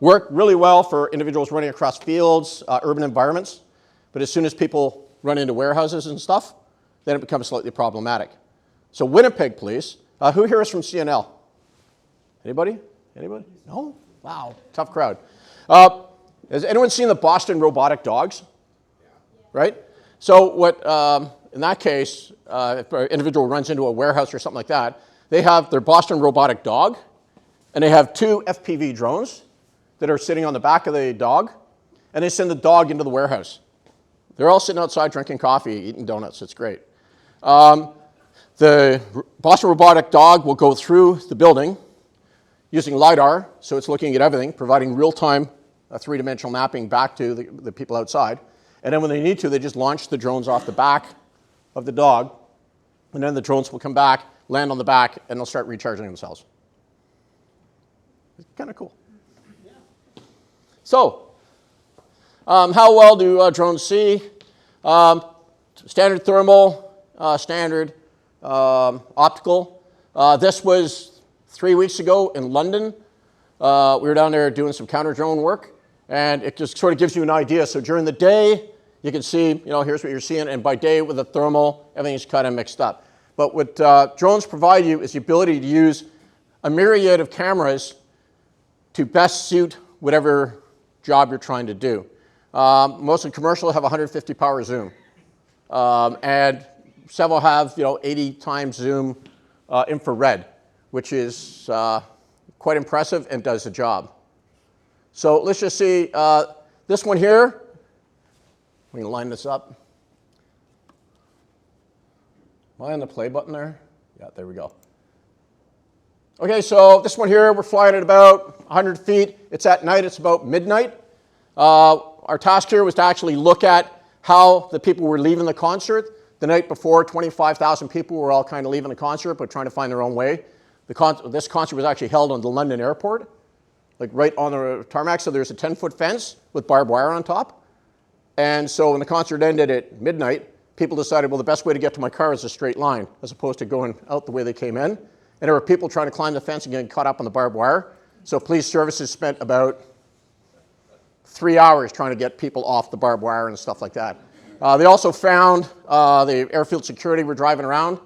Work really well for individuals running across fields, urban environments. But as soon as people run into warehouses and stuff, then it becomes slightly problematic. So Winnipeg Police, who here is from CNL? Anybody? Anybody? No? Wow, tough crowd. Has anyone seen the Boston robotic dogs? Right? So what, in that case, if an individual runs into a warehouse or something like that, they have their Boston robotic dog, and they have 2 FPV drones that are sitting on the back of the dog, and they send the dog into the warehouse. They're all sitting outside drinking coffee, eating donuts. It's great. The Boston robotic dog will go through the building using LiDAR, so it's looking at everything, providing real-time 3-dimensional mapping back to the people outside. And then when they need to, they just launch the drones off the back of the dog, and then the drones will come back, land on the back, and they'll start recharging themselves. It's kind of cool. Yeah. So, How well do drones see? Standard thermal, standard optical. This was 3 weeks ago in London. We were down there doing some counter drone work, and it just sort of gives you an idea. So during the day, you can see, here's what you're seeing, and by day with the thermal, everything's kind of mixed up. But what drones provide you is the ability to use a myriad of cameras to best suit whatever job you're trying to do. Mostly commercial have 150 power zoom, and several have 80 times zoom infrared, which is quite impressive and does the job. So let's just see this one here. We can line this up. Am I on the play button there? Yeah, there we go. Okay, so this one here, we're flying at about 100 feet. It's at night, it's about midnight. Our task here was to actually look at how the people were leaving the concert. The night before, 25,000 people were all kind of leaving the concert, but trying to find their own way. This concert was actually held on the London airport, like right on the tarmac. So there's a 10-foot fence with barbed wire on top. And so when the concert ended at midnight, people decided, well, the best way to get to my car is a straight line, as opposed to going out the way they came in. And there were people trying to climb the fence and getting caught up on the barbed wire. So police services spent about 3 hours trying to get people off the barbed wire and stuff like that. They also found the airfield security were driving around.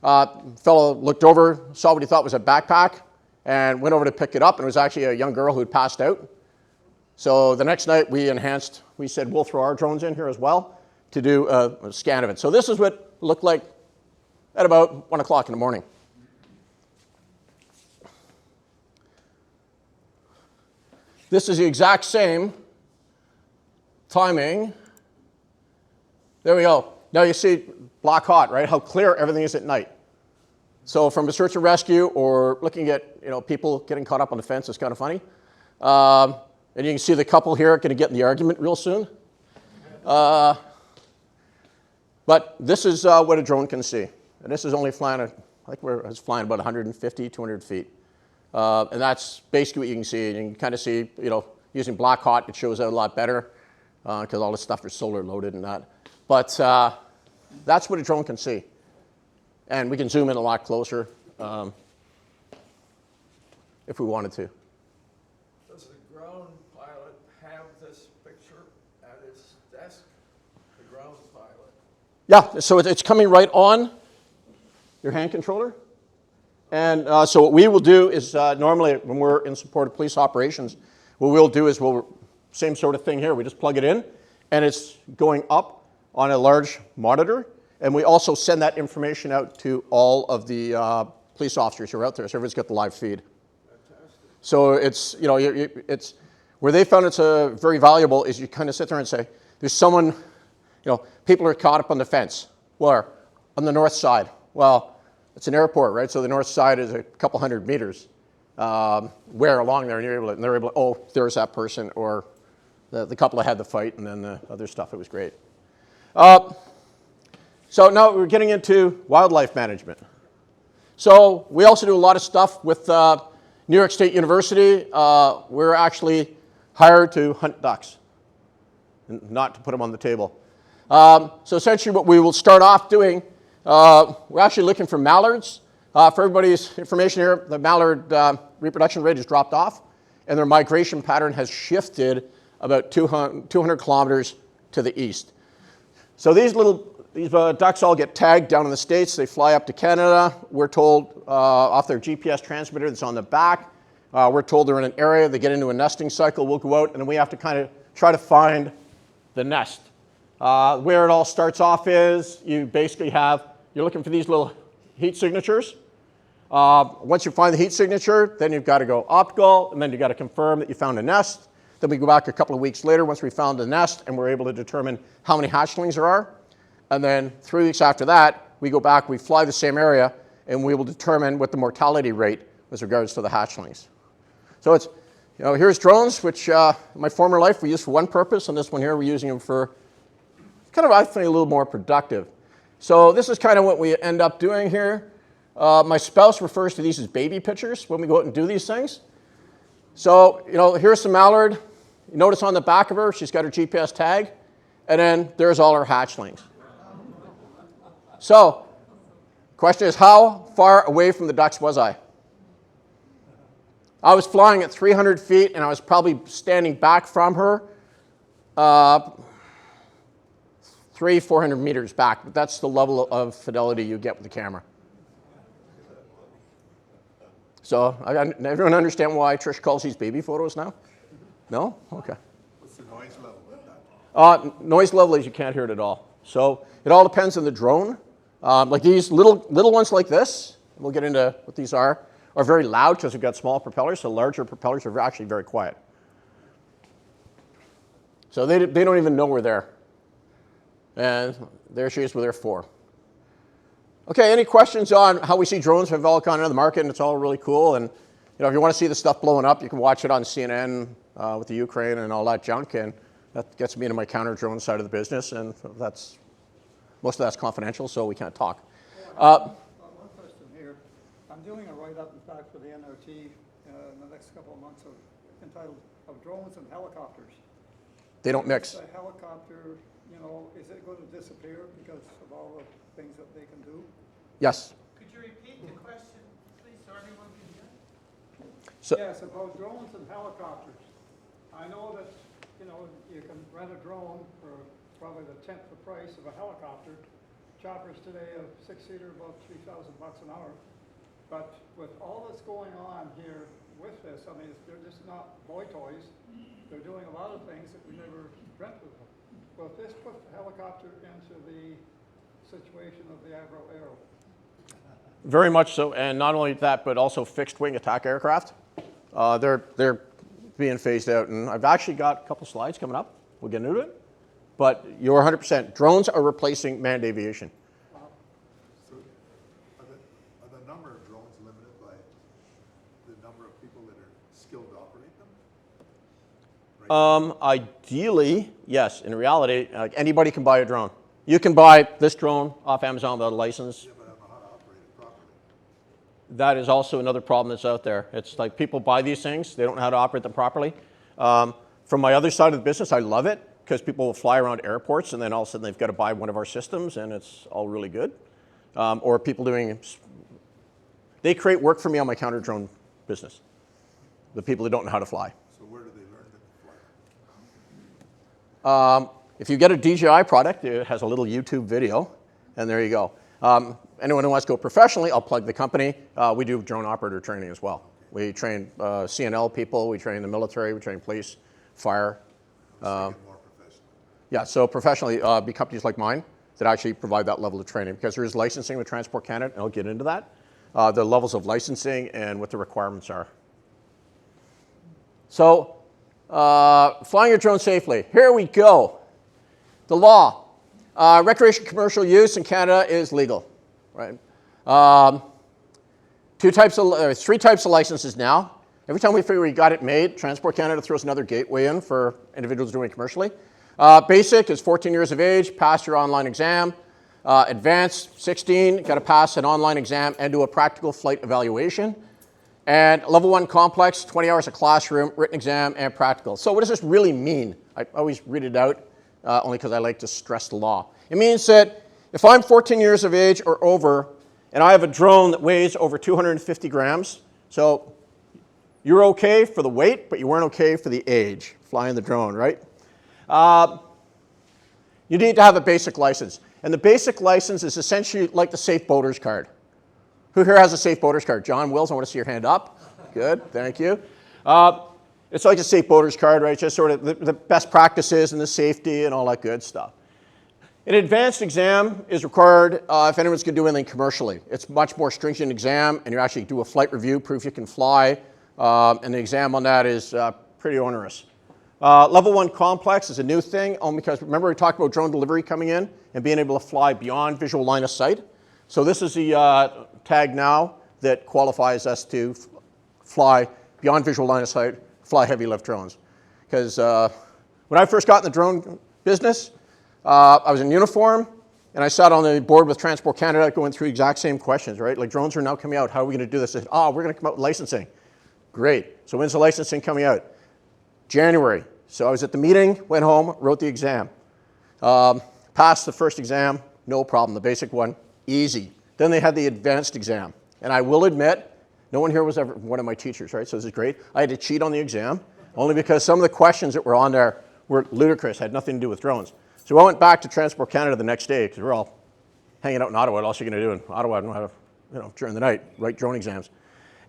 Fellow looked over, saw what he thought was a backpack, and went over to pick it up, and it was actually a young girl who had passed out. So the next night we said we'll throw our drones in here as well to do a scan of it. So this is what it looked like at about 1 o'clock in the morning. This is the exact same timing. There we go. Now you see black hot, right? How clear everything is at night. So from a search and rescue or looking at people getting caught up on the fence, it's kind of funny. And you can see the couple here going to get in the argument real soon. But this is what a drone can see. And this is only flying, I think it's flying about 150, 200 feet. And that's basically what you can see. And you can kind of see, using black hot, it shows out a lot better because all this stuff is solar loaded and that. But that's what a drone can see. And we can zoom in a lot closer if we wanted to. Does the drone pilot have this picture at his desk? The drone pilot? Yeah, so it's coming right on your hand controller. And so what we will do is normally when we're in support of police operations, what we'll do is same sort of thing here. We just plug it in, and it's going up on a large monitor. And we also send that information out to all of the police officers who are out there, so everybody's got the live feed. Fantastic. So it's, it's where they found it's very valuable is you kind of sit there and say, there's someone, people are caught up on the fence. Where? On the north side. Well, it's an airport, right? So the north side is a couple hundred meters. Where along there, and they're able to, oh, there's that person, or the couple that had the fight, and then the other stuff. It was great. So now we're getting into wildlife management. So we also do a lot of stuff with New York State University. We're actually hired to hunt ducks, and not to put them on the table. So essentially what we will start off doing, we're actually looking for mallards. For everybody's information here, the mallard reproduction rate has dropped off, and their migration pattern has shifted about 200 kilometers to the east. So these ducks all get tagged down in the States. They fly up to Canada. We're told off their GPS transmitter that's on the back. We're told they're in an area. They get into a nesting cycle. We'll go out, and then we have to kind of try to find the nest. Where it all starts off is you basically you're looking for these little heat signatures. Once you find the heat signature, then you've got to go optical, and then you've got to confirm that you found a nest. Then we go back a couple of weeks later once we found the nest, and we're able to determine how many hatchlings there are. And then 3 weeks after that, we go back, we fly the same area, and we will determine what the mortality rate with regards to the hatchlings. So it's, here's drones, which in my former life we used for one purpose, and this one here we're using them for kind of, I think, a little more productive. So this is kind of what we end up doing here. My spouse refers to these as baby pictures when we go out and do these things. So, here's some mallard. You notice on the back of her, she's got her GPS tag, and then there's all her hatchlings. So, question is, how far away from the ducks was I? I was flying at 300 feet, and I was probably standing back from her 400 meters back, but that's the level of fidelity you get with the camera. So, everyone understand why Trish calls these baby photos now? No? Okay. What's the noise level with that? Noise level is you can't hear it at all. So it all depends on the drone. Like these little ones like this, we'll get into what these are very loud because we've got small propellers, so larger propellers are actually very quiet. So they don't even know we're there. And there she is with her 4. Okay, any questions on how we see drones have all gone into the market, and it's all really cool. And if you want to see the stuff blowing up, you can watch it on CNN with the Ukraine and all that junk, and that gets me into my counter drone side of the business, and most of that's confidential, so we can't talk. One question here. I'm doing a write-up, in fact, for the NRT in the next couple of months entitled "Of Drones and Helicopters." They don't mix. A helicopter, is it going to disappear because of all the things that they can do? Yes. Could you repeat the question, please, so everyone can hear? So, Yes, about drones and helicopters. I know that, you can rent a drone for probably the 10th the price of a helicopter. Choppers today, a 6-seater, about $3,000 an hour. But with all that's going on here with this, I mean, they're just not boy toys. They're doing a lot of things that we never dreamt of. Well, if this put the helicopter into the situation of the Avro Aero. very much so, and not only that, but also fixed-wing attack aircraft. They're being phased out, and I've actually got a couple slides coming up. We'll get into it. But you're 100%. Drones are replacing manned aviation. So are the number of drones limited by the number of people that are skilled to operate them? Ideally, yes. In reality, anybody can buy a drone. You can buy this drone off Amazon without a license. Yeah, but I don't know how to operate it properly. That is also another problem that's out there. It's like people buy these things, they don't know how to operate them properly. From my other side of the business, I love it because people will fly around airports and then all of a sudden they've got to buy one of our systems and it's all really good. Or people they create work for me on my counter drone business. The people who don't know how to fly. So where do they learn to fly? If you get a DJI product, it has a little YouTube video, and there you go. Anyone who wants to go professionally, I'll plug the company. We do drone operator training as well. We train CNL people, we train the military, we train police, fire. More professional. Yeah, so professionally, be companies like mine that actually provide that level of training because there is licensing with Transport Canada, and I'll get into that. The levels of licensing and what the requirements are. So, flying your drone safely. Here we go. The law. Recreation commercial use in Canada is legal, right? Three types of licenses now. Every time we figure we got it made, Transport Canada throws another gateway in for individuals doing it commercially. Basic is 14 years of age, pass your online exam. Advanced, 16, got to pass an online exam and do a practical flight evaluation. And level 1 complex, 20 hours of classroom, written exam, and practical. So what does this really mean? I always read it out only because I like to stress the law. It means that if I'm 14 years of age or over, and I have a drone that weighs over 250 grams, so you're okay for the weight, but you weren't okay for the age, flying the drone, right? You need to have a basic license. And the basic license is essentially like the Safe Boaters card. Who here has a Safe Boaters card? John Wills, I want to see your hand up. Good, thank you. It's like a Safe Boaters card, right? Just sort of the best practices and the safety and all that good stuff. An advanced exam is required if anyone's going to do anything commercially. It's a much more stringent exam, and you actually do a flight review, prove you can fly, and the exam on that is pretty onerous. Level 1 complex is a new thing, only because remember we talked about drone delivery coming in and being able to fly beyond visual line of sight. So this is the tag now that qualifies us to fly beyond visual line of sight, fly heavy lift drones. Because when I first got in the drone business, I was in uniform and I sat on the board with Transport Canada going through the exact same questions, right? Like drones are now coming out, how are we going to do this? We're going to come out with licensing. Great. So when's the licensing coming out? January. So I was at the meeting, went home, wrote the exam. Passed the first exam, no problem. The basic one, easy. Then they had the advanced exam. And I will admit, no one here was ever one of my teachers, right? So this is great. I had to cheat on the exam, only because some of the questions that were on there were ludicrous, had nothing to do with drones. So I went back to Transport Canada the next day, because we're all hanging out in Ottawa. What else are you going to do in Ottawa? I don't know how to, during the night, write drone exams.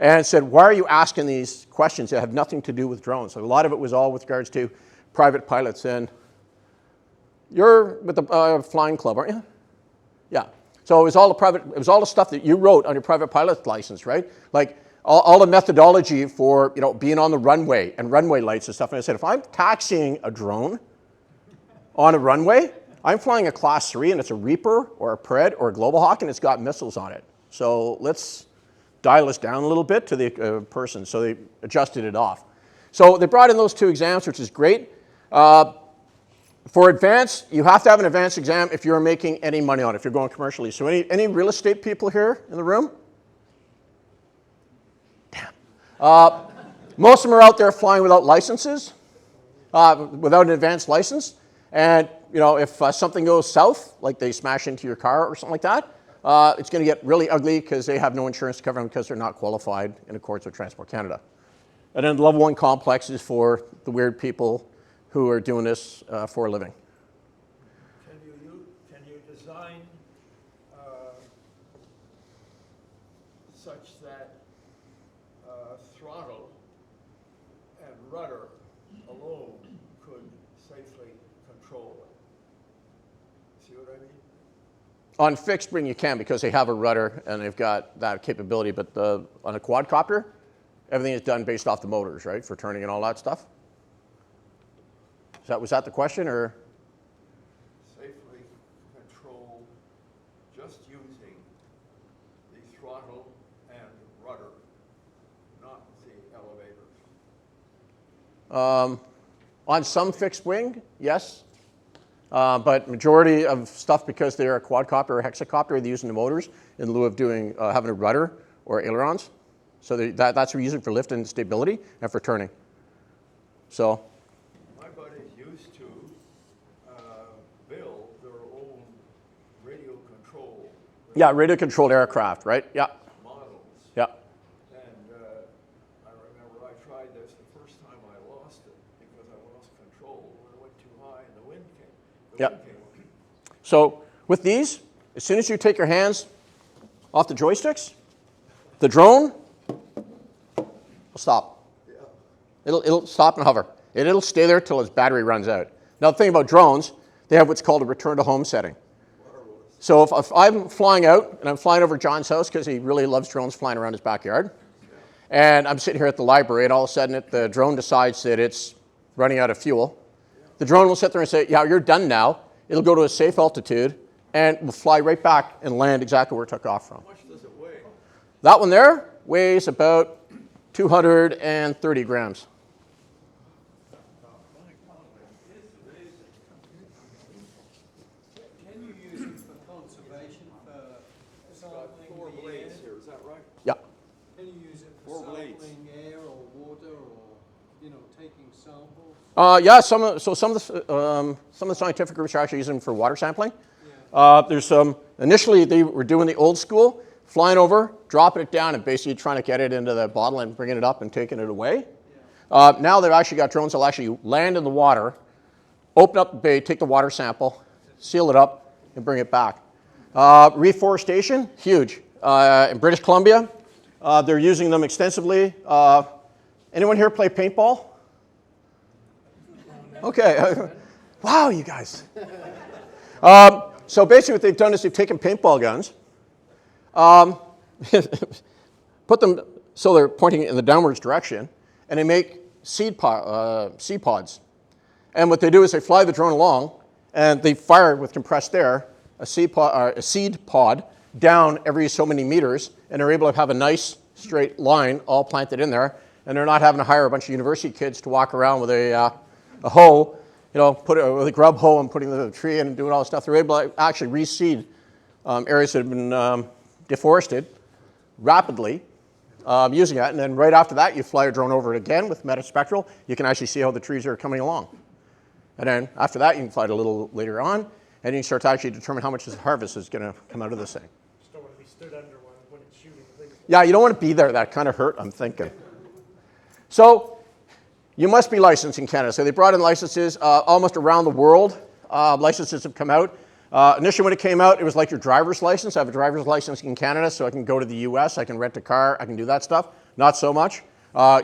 And said, why are you asking these questions that have nothing to do with drones? So a lot of it was all with regards to private pilots. And you're with the flying club, aren't you? Yeah. So it was all the stuff that you wrote on your private pilot license, right? Like all the methodology for being on the runway and runway lights and stuff. And I said, if I'm taxiing a drone on a runway, I'm flying a Class 3 and it's a Reaper or a Pred or a Global Hawk and it's got missiles on it. So let's dial us down a little bit to the person. So they adjusted it off. So they brought in those 2 exams, which is great. For advanced, you have to have an advanced exam if you're making any money on it, if you're going commercially. So any real estate people here in the room? Damn. Most of them are out there flying without licenses, without an advanced license. And if something goes south, like they smash into your car or something like that, it's going to get really ugly because they have no insurance to cover them because they're not qualified in accordance with Transport Canada. And then the level 1 complex is for the weird people who are doing this for a living. Can you design such that throttle and rudder alone could safely control it? See what I mean? On fixed wing you can because they have a rudder and they've got that capability, but on a quadcopter, everything is done based off the motors, right, for turning and all that stuff? Was that the question, or? Safely control just using the throttle and rudder, not the elevators. On some fixed wing, yes. But majority of stuff, because they're a quadcopter or hexacopter, they're using the motors in lieu of doing having a rudder or ailerons. So that's what we're using for lift and stability and for turning. So. My buddies used to build their own radio control. Yeah, radio controlled aircraft, right? Yeah. Models. Yeah. And I remember I tried this the first time I lost it because I lost control when it went too high and the wind came. Yeah. So with these, as soon as you take your hands off the joysticks, the drone will stop. It'll stop and hover. It'll stay there till its battery runs out. Now the thing about drones, they have what's called a return to home setting. So if I'm flying out and I'm flying over John's house because he really loves drones flying around his backyard, and I'm sitting here at the library and all of a sudden the drone decides that it's running out of fuel, the drone will sit there and say, yeah, you're done now. It'll go to a safe altitude and will fly right back and land exactly where it took off from. How much does it weigh? That one there weighs about 230 grams. Can you use it for conservation, for It's got sampling 4 the blades air? here, is that right? Yeah. Can you use it for 4 blades. sampling air or water or, taking samples? Yeah, some of the scientific groups are actually using them for water sampling. There's some, initially they were doing the old school, flying over, dropping it down and basically trying to get it into the bottle and bringing it up and taking it away. Now they've actually got drones that'll actually land in the water, open up the bay, take the water sample, seal it up, and bring it back. Reforestation, huge. In British Columbia, they're using them extensively. Anyone here play paintball? Okay. Wow, you guys. So basically what they've done is they've taken paintball guns, put them so they're pointing in the downwards direction, and they make seed pods. And what they do is they fly the drone along, and they fire with compressed air a seed pod down every so many meters, and they're able to have a nice straight line all planted in there, and they're not having to hire a bunch of university kids to walk around with a hoe, put it with a grub hoe and putting the tree in and doing all this stuff. They're able to actually reseed areas that have been deforested rapidly using that. And then right after that, you fly a drone over it again with metaspectral. You can actually see how the trees are coming along. And then after that, you can fly it a little later on, and you can start to actually determine how much this harvest is going to come out of this thing. Just don't want to be stood under one when it's shooting. Yeah, you don't want to be there. That kind of hurt, I'm thinking. So you must be licensed in Canada. So they brought in licenses almost around the world. Licenses have come out. Initially when it came out, it was like your driver's license. I have a driver's license in Canada, so I can go to the US, I can rent a car, I can do that stuff. Not so much.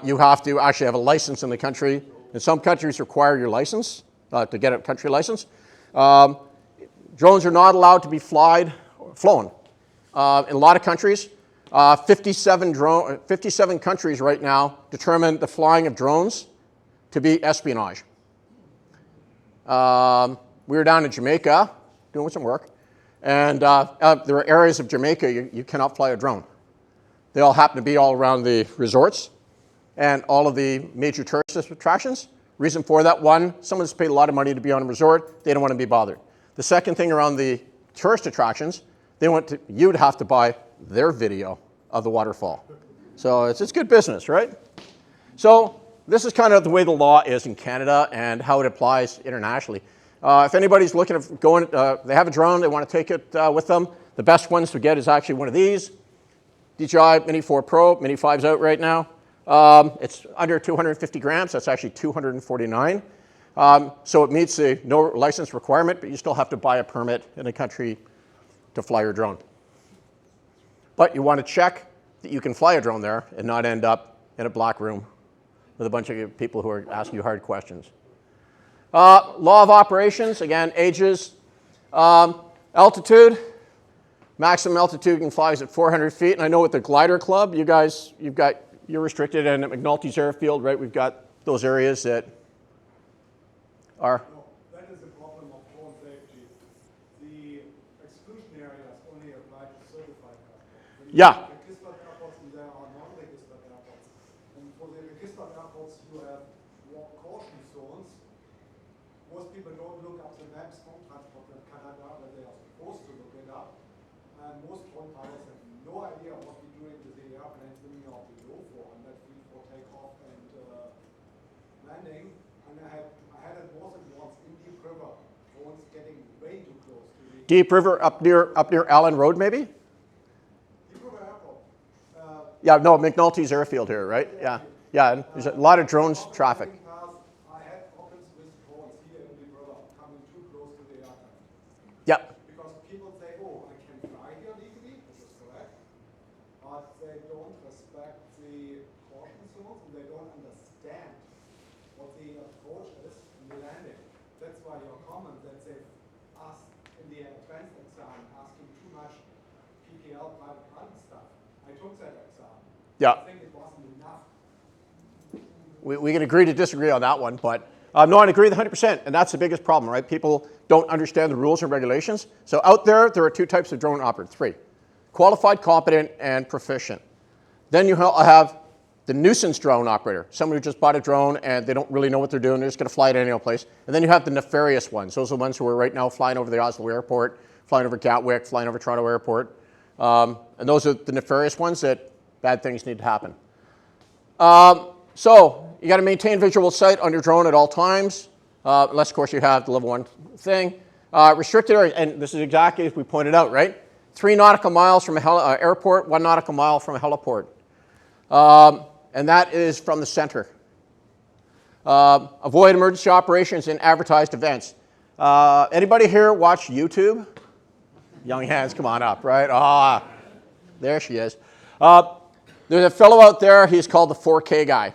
You have to actually have a license in the country. And some countries require your license to get a country license. Drones are not allowed to be flown. In a lot of countries, 57 countries right now determine the flying of drones to be espionage. We were down in Jamaica doing some work, and there are areas of Jamaica you cannot fly a drone. They all happen to be all around the resorts and all of the major tourist attractions. Reason for that, one, someone's paid a lot of money to be on a resort, they don't want to be bothered. The second thing around the tourist attractions, you'd have to buy their video of the waterfall. So it's good business, right? So this is kind of the way the law is in Canada and how it applies internationally. If anybody's looking at going, they have a drone, they want to take it with them, the best ones to get is actually one of these. DJI Mini 4 Pro, Mini 5's out right now. It's under 250 grams, that's actually 249. So it meets the no license requirement, but you still have to buy a permit in a country to fly your drone. But you want to check that you can fly a drone there and not end up in a black room with a bunch of people who are asking you hard questions. Law of operations, again, ages, altitude. Maximum altitude you can fly is at 400 feet. And I know with the glider club, you're restricted, and at McNulty's airfield, right, we've got those areas that are. No, that is the problem of drone safety. The exclusion areas only apply to certified airports. Yeah. Registered airports, and there are non-registered airports. And for the registered airports, you have caution zones. Most people don't look up the maps from Transport in Canada, where they are supposed to look it up. And most drone pilots have no idea what we're doing with the airplanes when we are below 400 feet for takeoff and landing. And I had it more than once in Deep River, drones getting way too close to the Deep River up near Allen Road, maybe? Deep River Airport. Yeah, no, McNulty's airfield here, right? Yeah, yeah. And there's a lot of drones traffic. I had problems with drones here in Deep River coming too close to the airplane. Yep. Because people say, oh, I can fly here legally, which is correct, but they don't respect the caution zones and they don't understand what the approach is in the landing. That's why your comment that they asked in the advanced exam asking too much PPL private pilot stuff. I took that exam. Yeah. I think it wasn't enough. We can agree to disagree on that one, but no, I agree with 100%, and that's the biggest problem, right? People don't understand the rules and regulations. So out there are two types of drone operators, three: qualified, competent, and proficient. Then you have the nuisance drone operator, someone who just bought a drone and they don't really know what they're doing, they're just going to fly it any old place. And then you have the nefarious ones. Those are the ones who are right now flying over the Oslo airport, flying over Gatwick, flying over Toronto airport. And those are the nefarious ones that bad things need to happen. So you got to maintain visual sight on your drone at all times, unless of course you have the level 1 thing. Restricted area, and this is exactly as we pointed out, right? 3 nautical miles from an airport, 1 nautical mile from a heliport. And that is from the center. Avoid emergency operations and advertised events. Anybody here watch YouTube? Young hands, come on up, right? Ah, there she is. There's a fellow out there, he's called the 4K guy.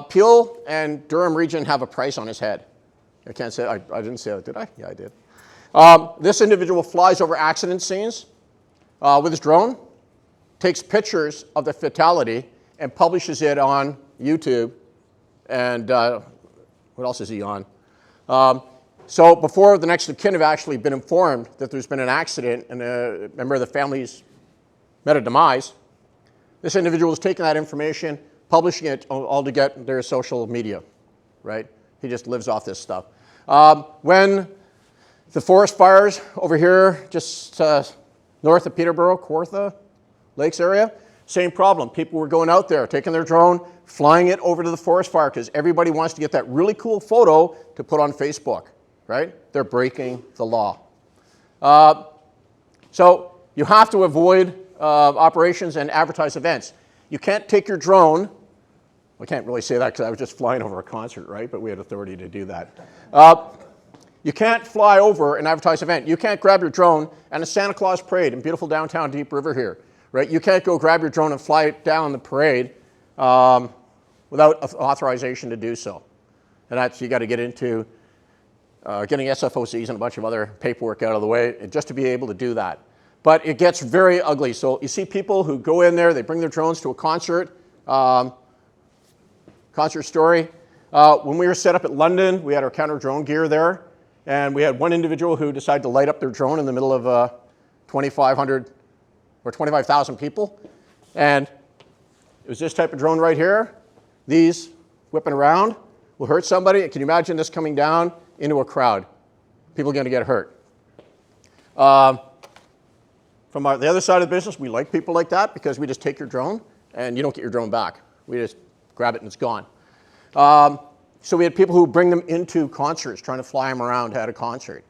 Peel and Durham region have a price on his head. I can't say, I didn't say that, did I? Yeah, I did. This individual flies over accident scenes with his drone, takes pictures of the fatality, and publishes it on YouTube. And what else is he on? So before the next of kin have actually been informed that there's been an accident and a member of the family's met a demise, this individual is taking that information, publishing it all to get their social media, right? He just lives off this stuff. When the forest fires over here, just north of Peterborough, Kawartha Lakes area, Same problem. People were going out there, taking their drone, flying it over to the forest fire because everybody wants to get that really cool photo to put on Facebook, right? They're breaking the law. So you have to avoid operations and advertise events. You can't take your drone. I can't really say that because I was just flying over a concert, right? But we had authority to do that. You can't fly over an advertised event. You can't grab your drone and a Santa Claus parade in beautiful downtown Deep River here, right? You can't go grab your drone and fly it down the parade without authorization to do so. And that's, you got to get into getting SFOCs and a bunch of other paperwork out of the way just to be able to do that. But it gets very ugly. So you see people who go in there, they bring their drones to a concert, concert story. When we were set up at London, we had our counter drone gear there. And we had one individual who decided to light up their drone in the middle of 2,500 or 25,000 people. And it was this type of drone right here. These whipping around will hurt somebody. Can you imagine this coming down into a crowd? People are going to get hurt. From the other side of the business, we like people like that because we just take your drone and you don't get your drone back. We just grab it and it's gone. So we had people who bring them into concerts, trying to fly them around at a concert.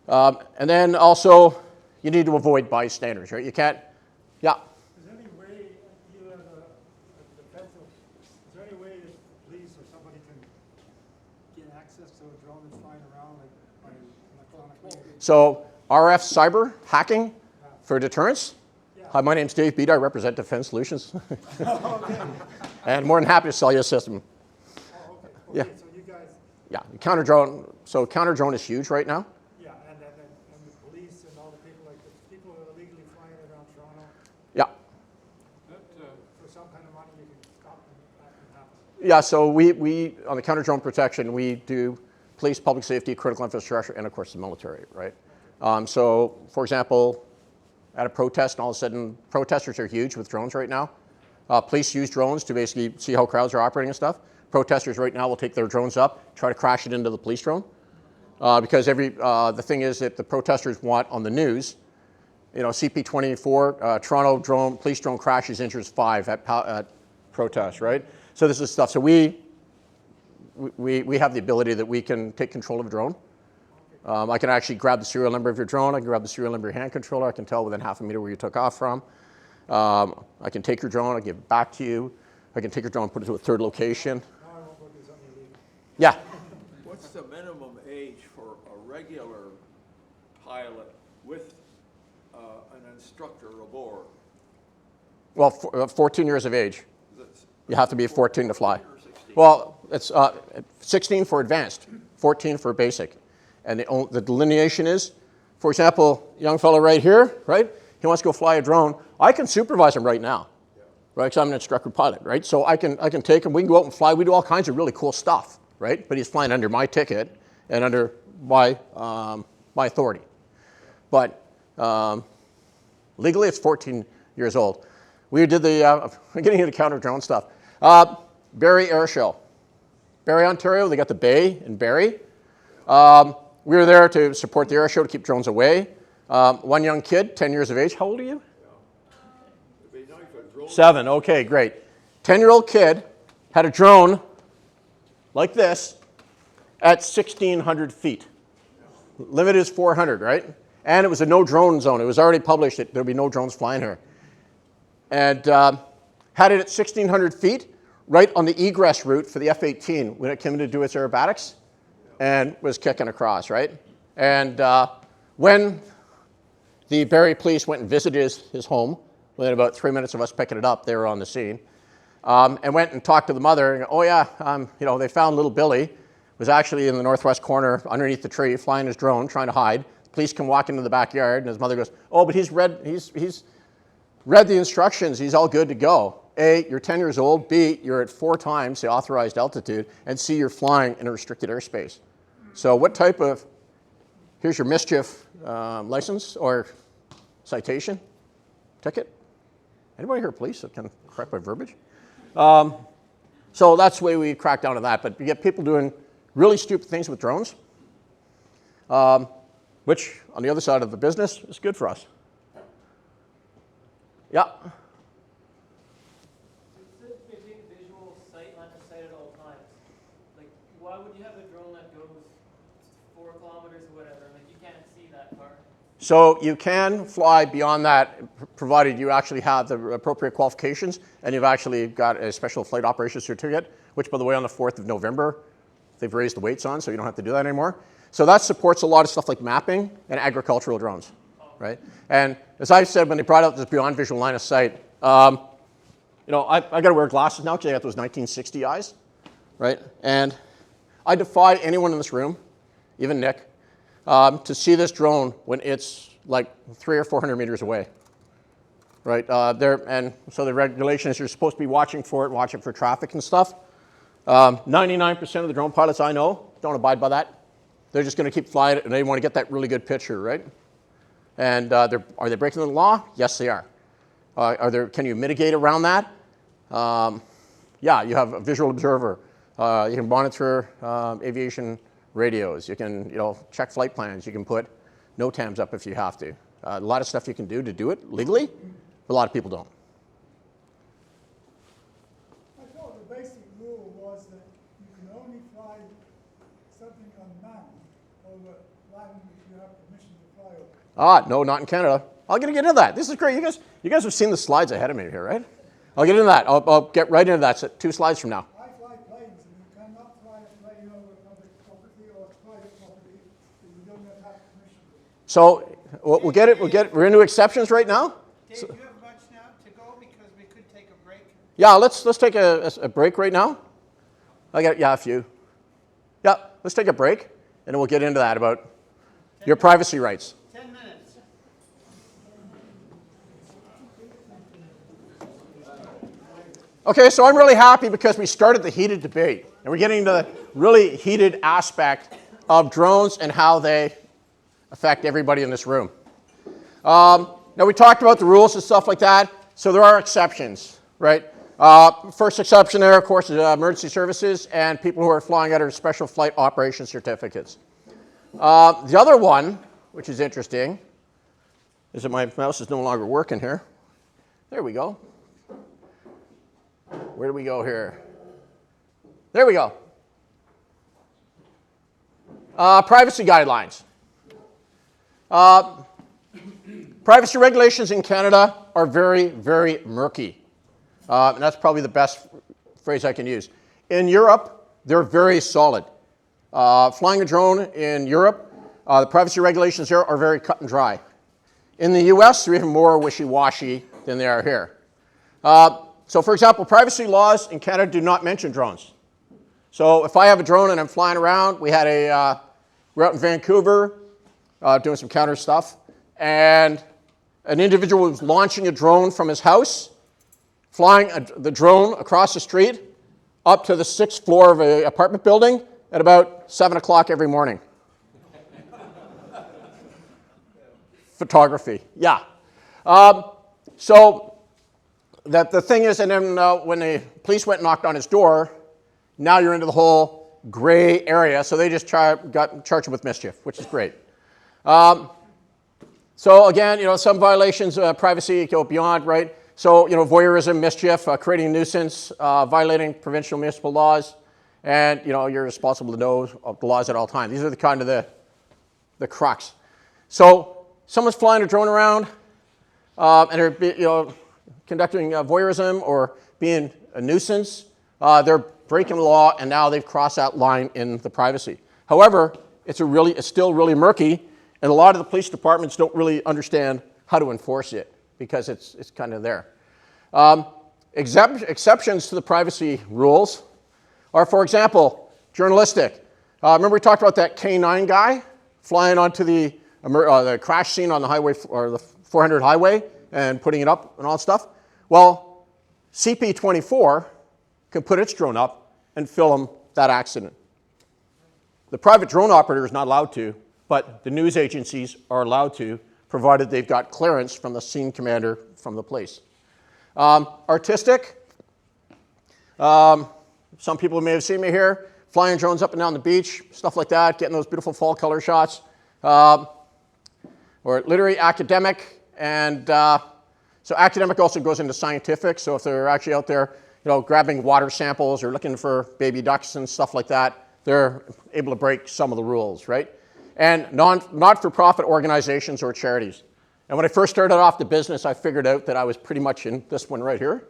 And then also, you need to avoid bystanders, right? You can't, yeah? Is there any way, you as a defensive, is there any way that the police or somebody can get access to a drone that's flying around like electronically? So RF cyber hacking for deterrence. Yeah. Hi, my name's Dave Beatty. I represent Defense Solutions. Okay. And more than happy to sell you a system. Okay, yeah. So you guys. Yeah, counter drone. So counter drone is huge right now. Yeah, and the police and all the people like the people who are illegally flying around Toronto. Yeah. For some kind of money, you can stop them. That can happen. Yeah. So we on the counter drone protection, we do police, public safety, critical infrastructure, and of course the military, right? So for example, at a protest, and all of a sudden, protesters are huge with drones right now. Police use drones to basically see how crowds are operating and stuff. Protesters right now will take their drones up, try to crash it into the police drone. Because the thing is that the protesters want on the news, you know, CP24, Toronto drone, police drone crashes, injures 5 at protests, right? So this is stuff. So we have the ability that we can take control of a drone. I can actually grab the serial number of your drone. I can grab the serial number of your hand controller. I can tell within half a meter where you took off from. I can take your drone. I give it back to you. I can take your drone and put it to a third location. Yeah. What's the minimum age for a regular pilot with an instructor aboard? Well, 14 years of age. You have to be 14 to fly. Well, it's 16 for advanced, 14 for basic. And the delineation is, for example, young fellow right here, right? He wants to go fly a drone. I can supervise him right now, right? Because I'm an instructor pilot, right? So I can take him. We can go out and fly. We do all kinds of really cool stuff, right? But he's flying under my ticket and under my authority. But legally, it's 14 years old. We did the getting into counter drone stuff. Barrie Air Show, Barrie, Ontario. They got the Bay in Barrie. We were there to support the air show to keep drones away. One young kid, 10 years of age. How old are you? 7. Okay, great. 10-year-old kid had a drone like this at 1,600 feet. Limit is 400, right? And it was a no drone zone. It was already published that there'd be no drones flying here. And had it at 1,600 feet, right on the egress route for the F-18 when it came to do its aerobatics, and was kicking across, right? And when the Barrie police went and visited his home, within about 3 minutes of us picking it up, they were on the scene, and went and talked to the mother. And, oh yeah, you know, they found little Billy was actually in the northwest corner underneath the tree, flying his drone, trying to hide. The police come walking into the backyard, and his mother goes, "Oh, but he's read the instructions. He's all good to go. A, you're 10 years old. B, you're at 4 times the authorized altitude. And C, you're flying in a restricted airspace." So what type of, here's your mischief license or citation, ticket? Anybody here police that can correct my verbiage? So that's the way we crack down on that. But you get people doing really stupid things with drones, which on the other side of the business is good for us. Yeah. why would you have a drone that goes 4 kilometers or whatever? Like, you can't see that far. So you can fly beyond that, provided you actually have the appropriate qualifications and you've actually got a special flight operations certificate, which, by the way, on the 4th of November, they've raised the weights on, so you don't have to do that anymore. So that supports a lot of stuff like mapping and agricultural drones, right? And as I said, when they brought out this beyond visual line of sight, you know, I got to wear glasses now because I got those 1960 eyes, right? And I defy anyone in this room, even Nick, to see this drone when it's like 300 or 400 meters away, right? And so the regulation is you're supposed to be watching for it, watching for traffic and stuff. 99% of the drone pilots I know don't abide by that. They're just going to keep flying it, and they want to get that really good picture, right? And are they breaking the law? Yes, they are. Can you mitigate around that? Yeah, you have a visual observer. You can monitor aviation radios. You can, you know, check flight plans. You can put NOTAMs up if you have to. A lot of stuff you can do to do it legally, but a lot of people don't. I thought the basic rule was that you can only fly something unmanned over land if you have permission to fly over. No, not in Canada. I'll get into that. This is great. You guys have seen the slides ahead of me here, right? I'll get into that. I'll get right into that. So 2 slides from now. I fly planes, and you cannot fly a plane over public property or private property that you don't have permission to. So we'll get it. We're into exceptions right now. Dave, do you have much now to go because we could take a break? Yeah, let's take a break right now. A few. Yeah, let's take a break, and then we'll get into that about your privacy rights. 10 minutes. Okay, so I'm really happy because we started the heated debate, and we're getting to the really heated aspect of drones and how they affect everybody in this room. Now, we talked about the rules and stuff like that, so there are exceptions, right? First exception there, of course, is emergency services and people who are flying under special flight operation certificates. The other one, which is interesting, is that my mouse is no longer working here. There we go. Where do we go here? There we go. Privacy guidelines. Privacy regulations in Canada are very, very murky. And that's probably the best phrase I can use. In Europe, they're very solid. Flying a drone in Europe, the privacy regulations there are very cut and dry. In the US, they're even more wishy-washy than they are here. So for example, privacy laws in Canada do not mention drones. So if I have a drone and I'm flying around, we're out in Vancouver doing some counter stuff, and an individual was launching a drone from his house, flying the drone across the street up to the 6th floor of an apartment building at about 7 o'clock every morning. Photography, yeah. So the thing is, and then when the police went and knocked on his door, now you're into the whole gray area, so they just got charged with mischief, which is great. So again, you know, some violations of privacy go beyond, right? So, you know, voyeurism, mischief, creating a nuisance, violating provincial municipal laws, and, you know, you're responsible to know the laws at all times. These are the kind of the crux. So someone's flying a drone around, and they're, you know, conducting voyeurism or being a nuisance. They're breaking the law, and now they've crossed that line in the privacy. However, it's still really murky, and a lot of the police departments don't really understand how to enforce it because it's kind of there. Exceptions to the privacy rules are, for example, journalistic. Remember we talked about that K9 guy flying onto the crash scene on the highway, or the 400 highway, and putting it up and all that stuff? Well, CP24 can put its drone up and film that accident. The private drone operator is not allowed to, but the news agencies are allowed to, provided they've got clearance from the scene commander from the police. Artistic. Some people may have seen me here, flying drones up and down the beach, stuff like that, getting those beautiful fall color shots. Or literary, academic, and so academic also goes into scientific. So if they're actually out there, you know, grabbing water samples or looking for baby ducks and stuff like that, they're able to break some of the rules, right? And not-for-profit organizations or charities. And when I first started off the business, I figured out that I was pretty much in this one right here.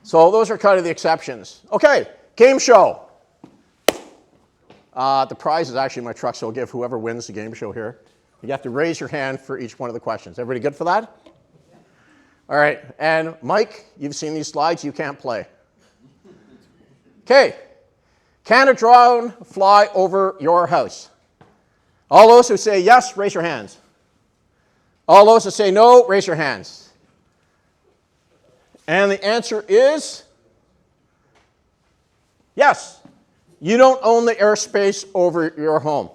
So those are kind of the exceptions. Okay, game show. The prize is actually in my truck, so I'll give whoever wins the game show here. You have to raise your hand for each one of the questions. Everybody good for that? All right, and Mike, you've seen these slides. You can't play. Okay, can a drone fly over your house? All those who say yes, raise your hands. All those who say no, raise your hands. And the answer is yes. You don't own the airspace over your home.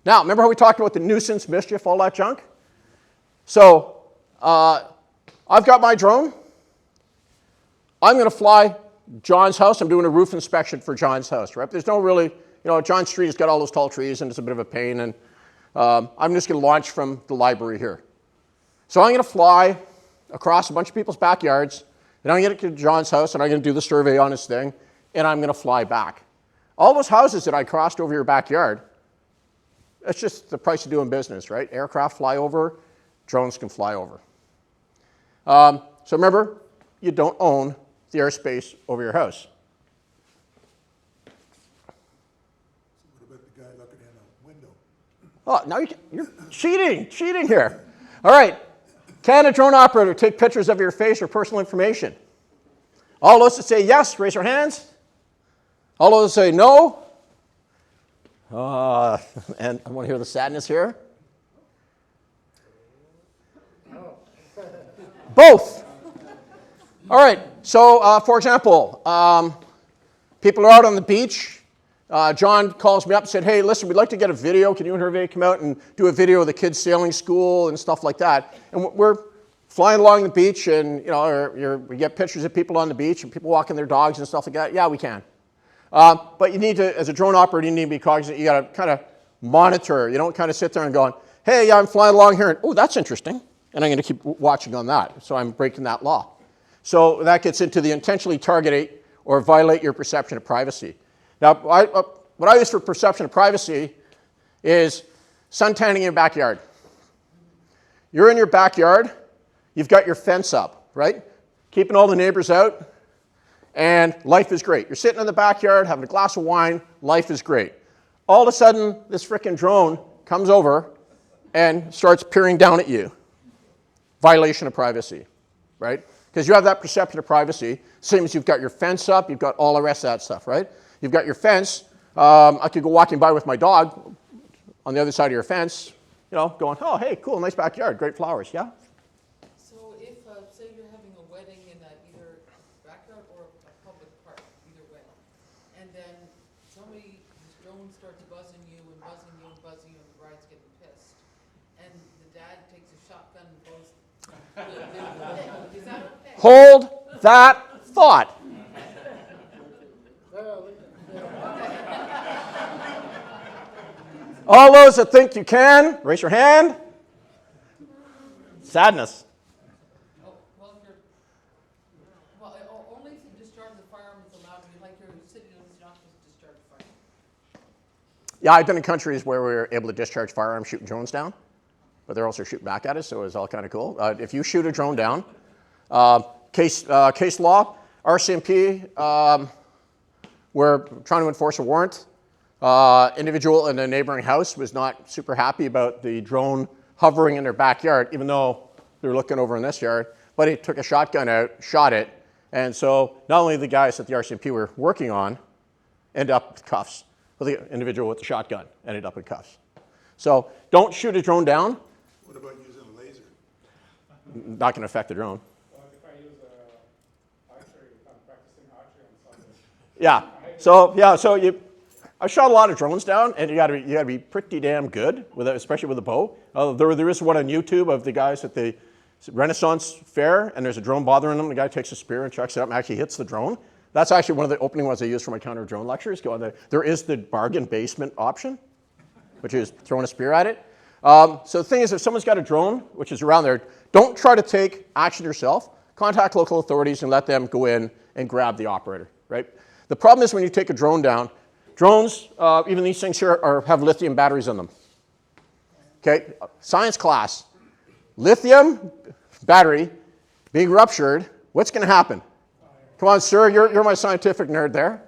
Now, remember how we talked about the nuisance, mischief, all that junk? So, I've got my drone. I'm going to fly John's house. I'm doing a roof inspection for John's house, right? There's no really, John Street has got all those tall trees and it's a bit of a pain, and I'm just going to launch from the library here. So I'm going to fly across a bunch of people's backyards, and I'm going to get to John's house, and I'm going to do the survey on his thing, and I'm going to fly back. All those houses that I crossed over your backyard, that's just the price of doing business, right? Aircraft fly over, drones can fly over. So remember, you don't own the airspace over your house. What about the guy looking in a window? Oh, now you're cheating here. All right, can a drone operator take pictures of your face or personal information? All those that say yes, raise your hands. All those that say no. And I want to hear the sadness here. Both. All right, so for example, people are out on the beach. John calls me up and said, hey, listen, we'd like to get a video. Can you and Hervé come out and do a video of the kids' sailing school and stuff like that? And we're flying along the beach, and we get pictures of people on the beach and people walking their dogs and stuff like that. Yeah, we can. But you need to, as a drone operator, you need to be cognizant. You got to kind of monitor. You don't kind of sit there and going, hey, I'm flying along here, and oh, that's interesting. And I'm going to keep watching on that. So I'm breaking that law. So that gets into the intentionally target or violate your perception of privacy. Now, what I use for perception of privacy is suntanning in your backyard. You're in your backyard. You've got your fence up, right? Keeping all the neighbors out. And life is great. You're sitting in the backyard, having a glass of wine. Life is great. All of a sudden, this frickin' drone comes over and starts peering down at you. Violation of privacy, right? Because you have that perception of privacy, same as you've got your fence up, you've got all the rest of that stuff, right? You've got your fence. I could go walking by with my dog on the other side of your fence, going, oh, hey, cool, nice backyard, great flowers, yeah? So if, say you're having a wedding in either a backyard or a public park, either way, and then somebody, this drone starts buzzing you and buzzing you and buzzing you, and the bride's getting pissed, and the dad takes a shotgun and goes, is that okay? Hold that thought. All those that think you can, raise your hand. Sadness. Only if you discharge the firearm is allowed. Like you're sitting in the not supposed to discharge the firearm. Yeah, I've been in countries where we were able to discharge firearms shooting drones down, but they're also shooting back at us, so it was all kind of cool. If you shoot a drone down, case law, RCMP, we're trying to enforce a warrant. Individual in a neighboring house was not super happy about the drone hovering in their backyard, even though they were looking over in this yard, but he took a shotgun out, shot it, and so not only the guys that the RCMP were working on ended up with cuffs, but the individual with the shotgun ended up with cuffs. So don't shoot a drone down. What about using a laser? Not going to affect the drone. Well, if I use archery, if I'm practicing archery on Sunday. Yeah. So I've shot a lot of drones down, and you got to be pretty damn good with it, especially with a bow. There is one on YouTube of the guys at the Renaissance Fair, and there's a drone bothering them. The guy takes a spear and chucks it up and actually hits the drone. That's actually one of the opening ones I use for my counter drone lectures. There is the bargain basement option, which is throwing a spear at it. So the thing is, if someone's got a drone, which is around there, don't try to take action yourself. Contact local authorities and let them go in and grab the operator, right? The problem is when you take a drone down, drones, even these things here, have lithium batteries in them. Okay, science class, lithium battery being ruptured, what's going to happen? Come on, sir, you're my scientific nerd there.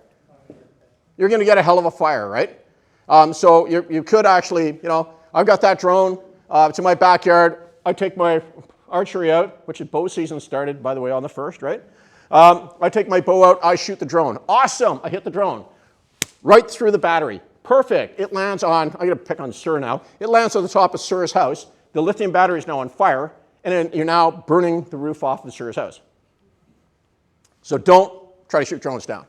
You're going to get a hell of a fire, right? So you could actually, I've got that drone. It's in my backyard. I take my archery out, which is bow season started, by the way, on the 1st, right? I take my bow out. I shoot the drone. Awesome. I hit the drone. Right through the battery. Perfect. It lands on, I'm going to pick on Sir now. It lands on the top of Sir's house. The lithium battery is now on fire, and then you're now burning the roof off of Sir's house. So don't try to shoot drones down.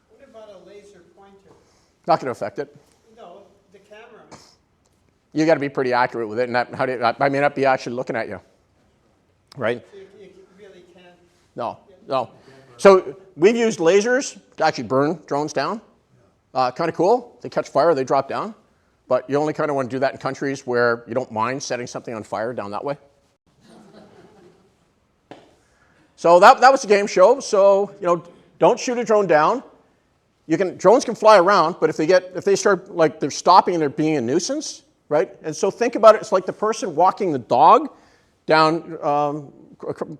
What about a laser pointer? Not going to affect it. No, the camera. You got to be pretty accurate with it, and I may not be actually looking at you, right? So you really can't. No. So we've used lasers to actually burn drones down. Kind of cool. They catch fire, they drop down. But you only kind of want to do that in countries where you don't mind setting something on fire down that way. So that was the game show. So, don't shoot a drone down. Drones can fly around, but if they start, like, they're stopping and they're being a nuisance, right? And so think about it, it's like the person walking the dog down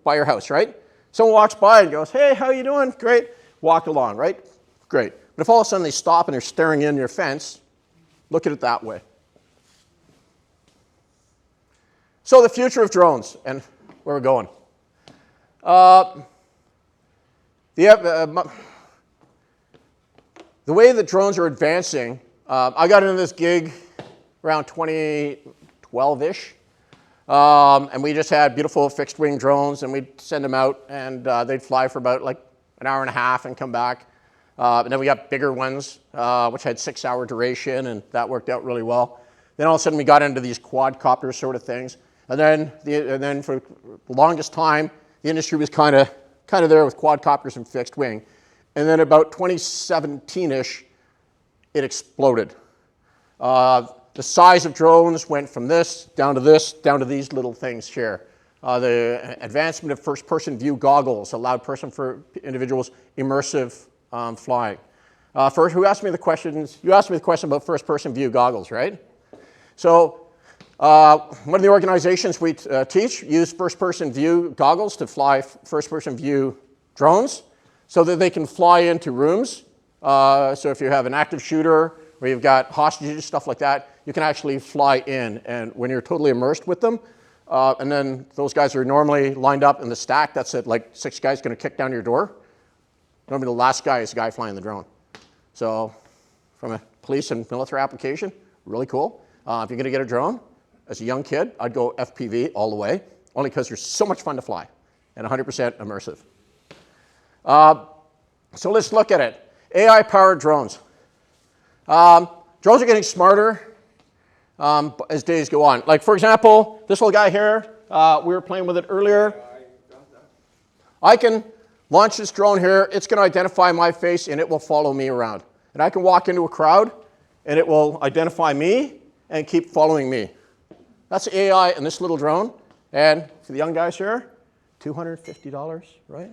by your house, right? Someone walks by and goes, hey, how you doing? Great. Walk along, right? Great. But if all of a sudden they stop and they're staring in your fence, look at it that way. So the future of drones and where we're going. The way that drones are advancing, I got into this gig around 2012-ish. And we just had beautiful fixed-wing drones, and we'd send them out, and they'd fly for about like an hour and a half and come back. And then we got bigger ones, which had 6-hour duration, and that worked out really well. Then all of a sudden we got into these quadcopter sort of things. And then for the longest time, the industry was kind of there with quadcopters and fixed wing. And then about 2017-ish, it exploded. The size of drones went from this, down to these little things here. The advancement of first-person view goggles allowed for individuals immersive flying. First, who asked me the questions? You asked me the question about first-person view goggles, right? So one of the organizations we teach use first-person view goggles to fly first-person view drones so that they can fly into rooms. So if you have an active shooter or you've got hostages, stuff like that, you can actually fly in. And when you're totally immersed with them, and then those guys are normally lined up in the stack, that's it, like 6 guys going to kick down your door. Normally the last guy is the guy flying the drone. So from a police and military application, really cool. If you're going to get a drone, as a young kid, I'd go FPV all the way, only because they're so much fun to fly and 100% immersive. So let's look at it. AI-powered drones. Drones are getting smarter as days go on. Like, for example, this little guy here, we were playing with it earlier. I can launch this drone here. It's going to identify my face, and it will follow me around. And I can walk into a crowd, and it will identify me and keep following me. That's AI in this little drone. And for the young guys here, $250, right?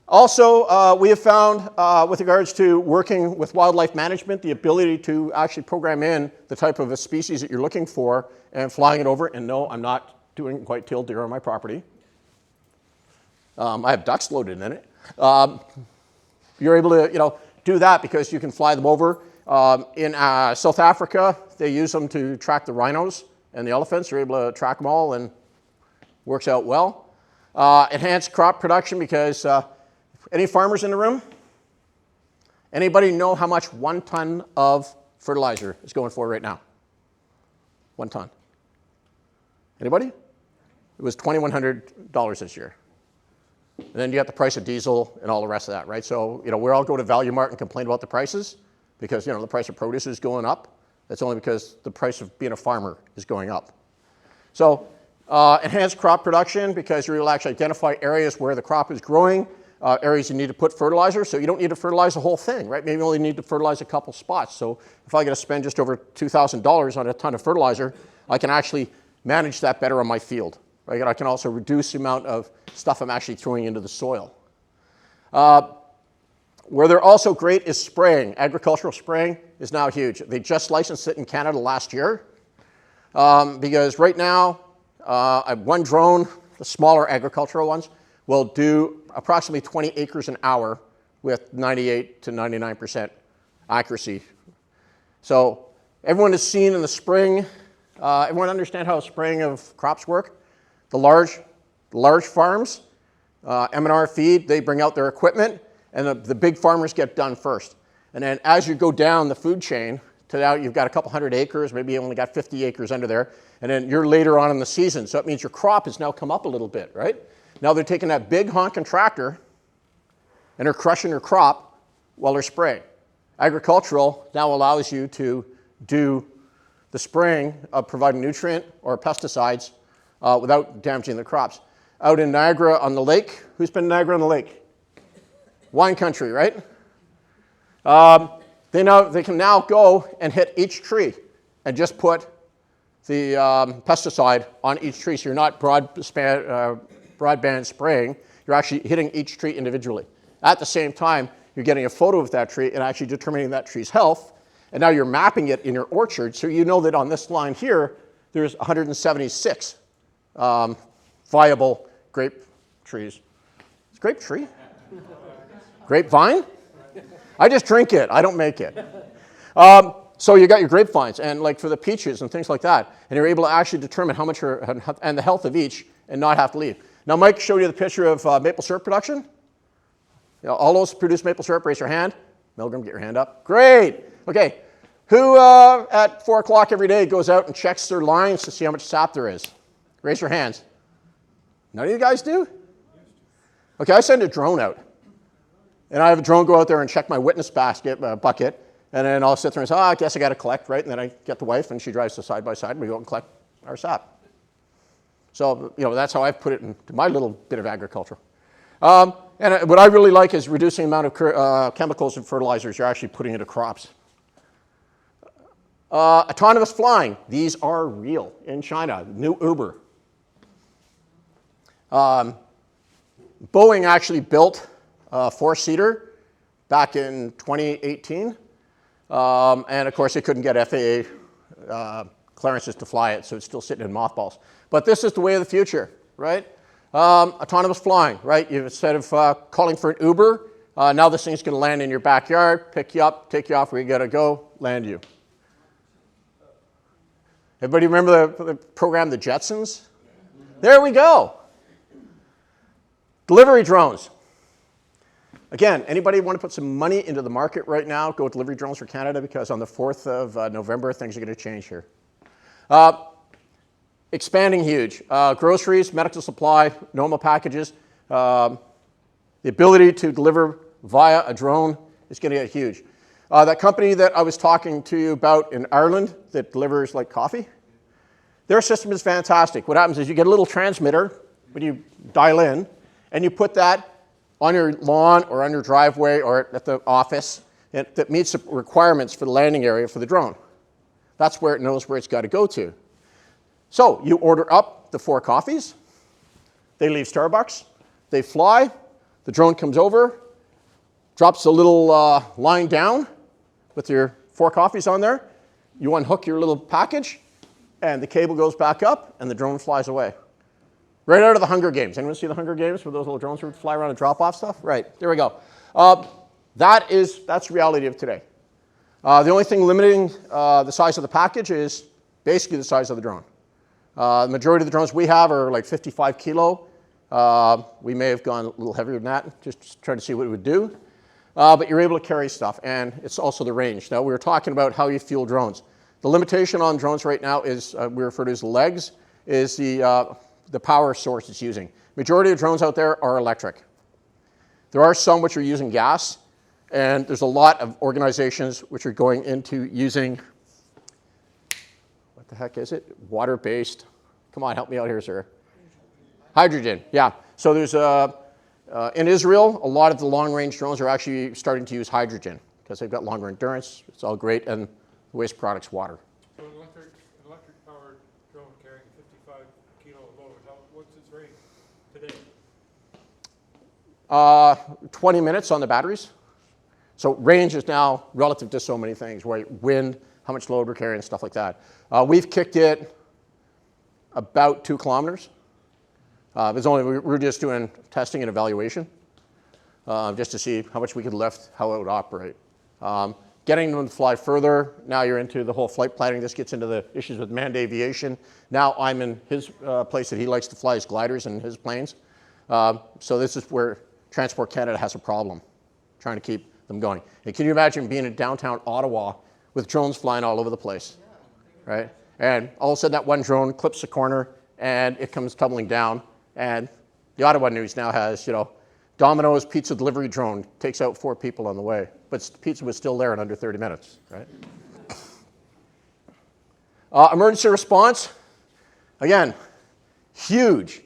Also, we have found, with regards to working with wildlife management, the ability to actually program in the type of a species that you're looking for and flying it over. And no, I'm not doing white-tailed deer on my property. I have ducks loaded in it. You're able to, do that because you can fly them over. In South Africa, they use them to track the rhinos and the elephants. You're able to track them all, and works out well. Enhanced crop production because any farmers in the room? Anybody know how much 1 ton of fertilizer is going for right now? 1 ton. Anybody? It was $2,100 this year. And then you got the price of diesel and all the rest of that, right? So, we all go to Value Mart and complain about the prices because, the price of produce is going up. That's only because the price of being a farmer is going up. So, enhanced crop production because you'll actually identify areas where the crop is growing, areas you need to put fertilizer. So you don't need to fertilize the whole thing, right? Maybe you only need to fertilize a couple spots. So if I got to spend just over $2,000 on a ton of fertilizer, I can actually manage that better on my field. right? And I can also reduce the amount of stuff I'm actually throwing into the soil. Where they're also great is spraying. Agricultural spraying is now huge. They just licensed it in Canada last year because right now, one drone, the smaller agricultural ones, will do approximately 20 acres an hour with 98 to 99% accuracy. So everyone has seen in the spring, everyone understand how spraying of crops work? The large farms, M&R Feed, they bring out their equipment, and the big farmers get done first. And then as you go down the food chain, to now you've got a couple hundred acres, maybe you only got 50 acres under there, and then you're later on in the season, so it means your crop has now come up a little bit, right? Now they're taking that big honking tractor and they're crushing your crop while they're spraying. Agricultural now allows you to do the spraying of providing nutrient or pesticides without damaging the crops. Out in Niagara on the lake, who's been in Niagara on the lake? Wine country, right? They can now go and hit each tree and just put the pesticide on each tree. So you're not broadband spraying, you're actually hitting each tree individually. At the same time, you're getting a photo of that tree and actually determining that tree's health. And now you're mapping it in your orchard, so you know that on this line here, there's 176 viable grape trees. Is grape tree? Grapevine? I just drink it, I don't make it. So you got your grapevines, and like for the peaches and things like that, and you're able to actually determine how much and the health of each and not have to leave. Now Mike showed you the picture of maple syrup production. You know, all those who produce maple syrup, raise your hand. Milgram, get your hand up. Great. Okay. Who at 4 o'clock every day goes out and checks their lines to see how much sap there is? Raise your hands. None of you guys do? Okay, I send a drone out. And I have a drone go out there and check my witness bucket, and then I'll sit there and say, I guess I got to collect, right? And then I get the wife, and she drives the side by side, and we go out and collect our sap. So, you know, that's how I've put it into my little bit of agriculture. And what I really like is reducing the amount of chemicals and fertilizers you're actually putting into crops. Autonomous flying. These are real in China. New Uber. Boeing actually built a four-seater back in 2018. And of course, they couldn't get FAA clearances to fly it, so it's still sitting in mothballs. But this is the way of the future, right? Autonomous flying, right? Instead of calling for an Uber, now this thing's going to land in your backyard, pick you up, take you off where you got to go, land you. Everybody remember the program, The Jetsons? There we go. Delivery drones. Again, anybody want to put some money into the market right now? Go with delivery drones for Canada, because on the 4th of November, things are going to change here. Expanding huge. Groceries, medical supply, normal packages. The ability to deliver via a drone is going to get huge. That company that I was talking to you about in Ireland that delivers like coffee, their system is fantastic. What happens is you get a little transmitter when you dial in, and you put that on your lawn or on your driveway or at the office that meets the requirements for the landing area for the drone. That's where it knows where it's got to go to. So you order up the 4 coffees, they leave Starbucks, they fly, the drone comes over, drops a little line down with your 4 coffees on there, you unhook your little package, and the cable goes back up, and the drone flies away. Right out of the Hunger Games. Anyone see the Hunger Games where those little drones would fly around and drop off stuff? Right, there we go. That's reality of today. The only thing limiting the size of the package is basically the size of the drone. The majority of the drones we have are like 55 kilo. We may have gone a little heavier than that, just trying to see what it would do. But you're able to carry stuff, and it's also the range. Now, we were talking about how you fuel drones. The limitation on drones right now is, we refer to as legs, is the power source it's using. Majority of drones out there are electric. There are some which are using gas, and there's a lot of organizations which are going into using, what the heck is it? Water-based, come on, help me out here, sir. Hydrogen, yeah. So there's in Israel, a lot of the long-range drones are actually starting to use hydrogen because they've got longer endurance. It's all great, and the waste product's water. So an electric-powered drone carrying 55 kilo load, what break today? 20 minutes on the batteries. So range is now relative to so many things, right? Wind, how much load we're carrying, stuff like that. We've kicked it about 2 kilometers. We're just doing testing and evaluation just to see how much we could lift, how it would operate. Getting them to fly further, now you're into the whole flight planning. This gets into the issues with manned aviation. Now I'm in his place that he likes to fly his gliders and his planes. So this is where Transport Canada has a problem, trying to keep them going. And can you imagine being in downtown Ottawa with drones flying all over the place, right? And all of a sudden that one drone clips a corner and it comes tumbling down. And the Ottawa News now has, Domino's pizza delivery drone takes out 4 people on the way, but pizza was still there in under 30 minutes, right? Emergency response, again, huge.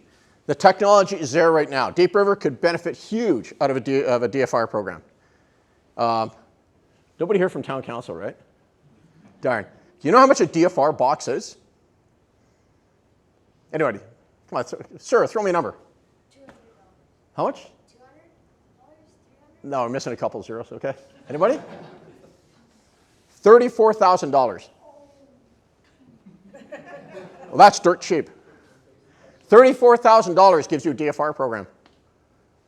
The technology is there right now. Deep River could benefit huge out of a DFR program. Nobody here from town council, right? Darn. Do you know how much a DFR box is? Anybody? Come on, sir, throw me a number. $200. How much? $200? $300? No, we're missing a couple zeros, okay? Anybody? $34,000. Well, that's dirt cheap. $34,000 gives you a DFR program.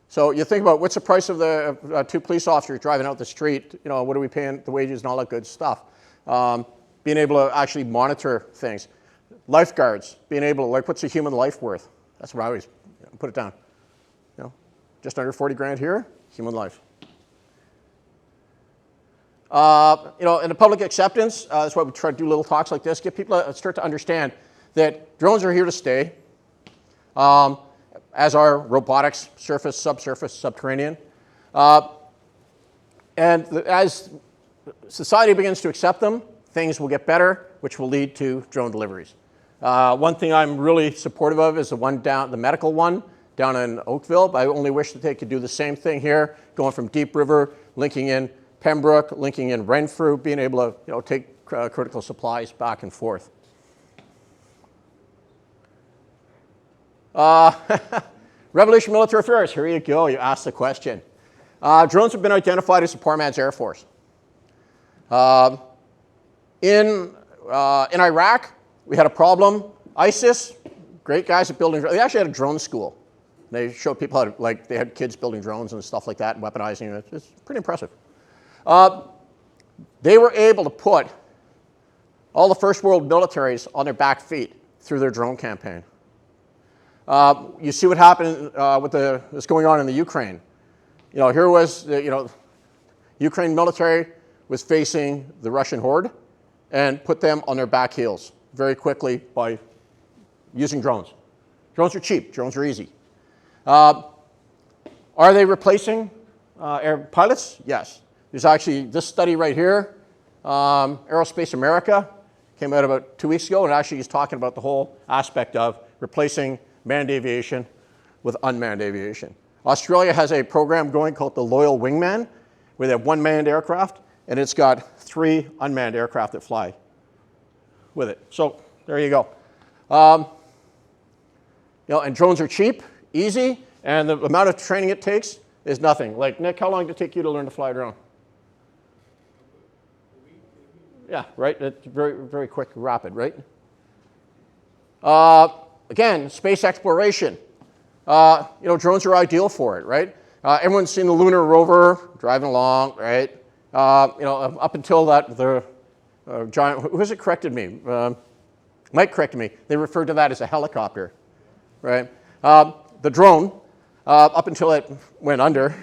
So you think about what's the price of the 2 police officers driving out the street, what are we paying, the wages and all that good stuff. Being able to actually monitor things. Lifeguards, being able to, what's a human life worth? That's what I always put it down. Just under 40 grand here, human life. In the public acceptance, that's why we try to do little talks like this, get people to start to understand that drones are here to stay, as are robotics, surface, subsurface, subterranean. And as society begins to accept them, things will get better, which will lead to drone deliveries. One thing I'm really supportive of is the medical one down in Oakville. But I only wish that they could do the same thing here, going from Deep River, linking in Pembroke, linking in Renfrew, being able to take critical supplies back and forth. Revolution Military Affairs, here you go, you asked the question. Drones have been identified as a poor man's Air Force. In Iraq, we had a problem. ISIS, great guys at building drones. They actually had a drone school. They showed people how to, they had kids building drones and stuff like that and weaponizing it. It's pretty impressive. They were able to put all the first world militaries on their back feet through their drone campaign. You see what happened with what's going on in the Ukraine. Here was Ukraine military was facing the Russian horde and put them on their back heels very quickly by using drones. Drones are cheap. Drones are easy. Are they replacing air pilots? Yes. There's actually this study right here, Aerospace America, came out about 2 weeks ago, and actually is talking about the whole aspect of replacing manned aviation with unmanned aviation. Australia has a program going called the Loyal Wingman, where they have 1 manned aircraft, and it's got 3 unmanned aircraft that fly with it. So there you go. And drones are cheap, easy, and the amount of training it takes is nothing. Nick, how long did it take you to learn to fly a drone? Yeah, right? It's very, very quick, rapid, right? Again, space exploration. Drones are ideal for it, right? Everyone's seen the lunar rover driving along, right? Up until that, the giant, who has it corrected me? Mike corrected me. They referred to that as a helicopter, right? The drone, up until it went under,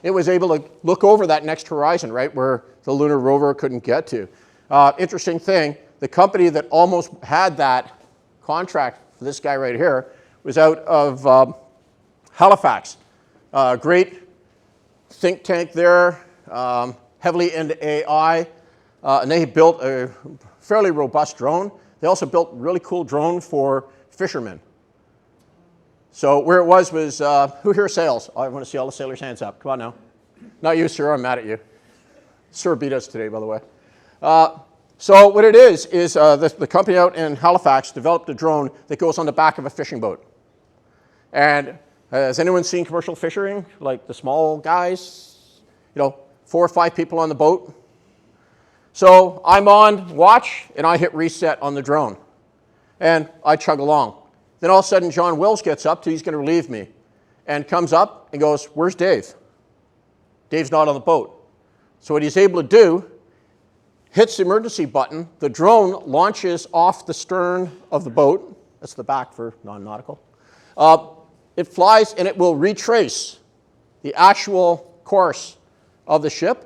it was able to look over that next horizon, right, where the lunar rover couldn't get to. Interesting thing, the company that almost had that contract for this guy right here was out of Halifax. Great think tank there, heavily into AI, and they built a fairly robust drone. They also built a really cool drone for fishermen. So where it was who here sails? I want to see all the sailors' hands up. Come on now. Not you, sir. I'm mad at you. Sir beat us today, by the way. So what it is the company out in Halifax developed a drone that goes on the back of a fishing boat. And has anyone seen commercial fishing? Like the small guys, 4 or 5 people on the boat. So I'm on watch, and I hit reset on the drone. And I chug along. Then all of a sudden, John Wills gets up, he's going to relieve me, and comes up and goes, "Where's Dave?" Dave's not on the boat. So what he's able to do, hits the emergency button, the drone launches off the stern of the boat. That's the back for non-nautical. It flies, and it will retrace the actual course of the ship.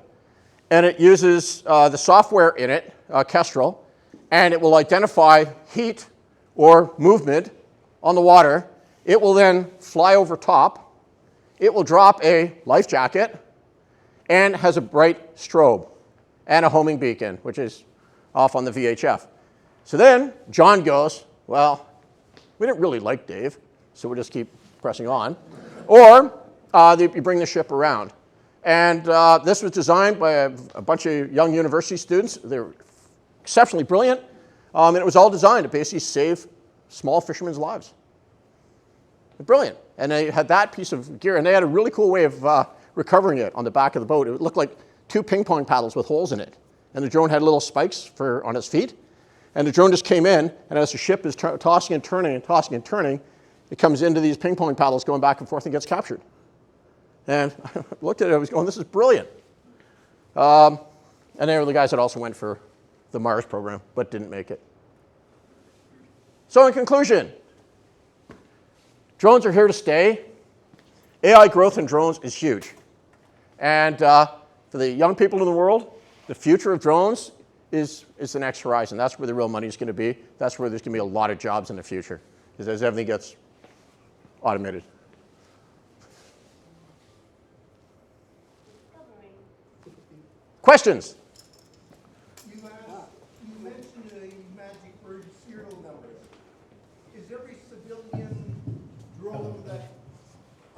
And it uses the software in it, Kestrel, and it will identify heat or movement on the water. It will then fly over top. It will drop a life jacket and has a bright strobe and a homing beacon, which is off on the VHF. So then John goes, "Well, we didn't really like Dave, so we'll just keep pressing on." Or you bring the ship around. And this was designed by a bunch of young university students. They were exceptionally brilliant. And it was all designed to basically save small fishermen's lives. Brilliant. And they had that piece of gear. And they had a really cool way of recovering it on the back of the boat. It looked like 2 ping pong paddles with holes in it. And the drone had little spikes on its feet. And the drone just came in. And as the ship is tossing and turning and tossing and turning, it comes into these ping pong paddles going back and forth and gets captured. And I looked at it, I was going, "This is brilliant." And they were the guys that also went for the Mars program, but didn't make it. So in conclusion, drones are here to stay. AI growth in drones is huge. And for the young people in the world, the future of drones is the next horizon. That's where the real money is going to be. That's where there's going to be a lot of jobs in the future, is as everything gets automated. Questions? You mentioned a magic word, serial number. Is every civilian drone that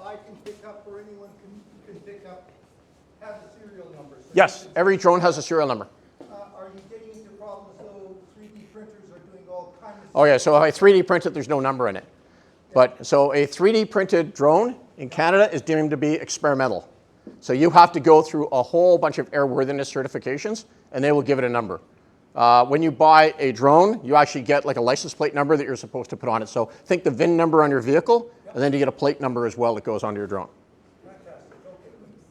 I can pick up or anyone can pick up have a serial number? So Yes, every drone has a serial number. Are you getting into problems though 3D printers are doing all kinds of Oh yeah, so if I 3D print it, there's no number in it. But so a 3D printed drone in Canada is deemed to be experimental. So you have to go through a whole bunch of airworthiness certifications, and they will give it a number. When you buy a drone, you actually get like a license plate number that you're supposed to put on it. So think the VIN number on your vehicle, and then you get a plate number as well that goes onto your drone.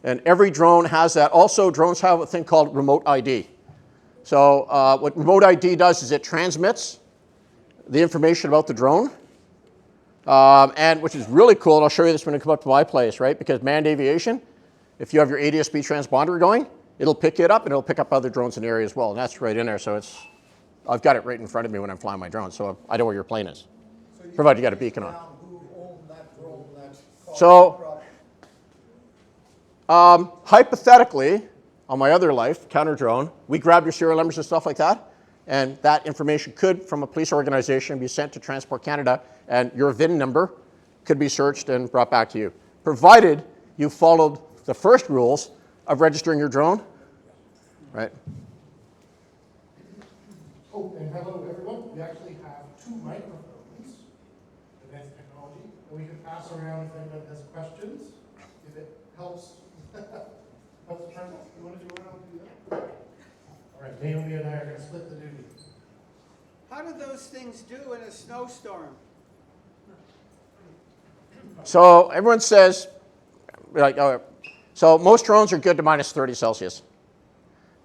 And every drone has that. Also, drones have a thing called remote ID. So what remote ID does is it transmits the information about the drone, and which is really cool. And I'll show you this when I come up to my place, right? Because manned aviation, if you have your ADS-B transponder going, it'll pick it up, and it'll pick up other drones in the area as well. And that's right in there. So I've got it right in front of me when I'm flying my drone, so I know where your plane is, provided you got a beacon on. who owned that drone that caused So the problem. hypothetically, on my other life, counter drone, we grab your serial numbers and stuff like that, and that information could, from a police organization, be sent to Transport Canada, and your VIN number could be searched and brought back to you, provided you followed the first rules of registering your drone, right? Oh, and hello everyone. We actually have 2 microphones, advanced technology, and we can pass around if anyone has questions, if it helps. Helps the transit. You want to do that? All right, Naomi and I are going to split the duty. How do those things do in a snowstorm? So everyone says, like, so most drones are good to minus 30 Celsius.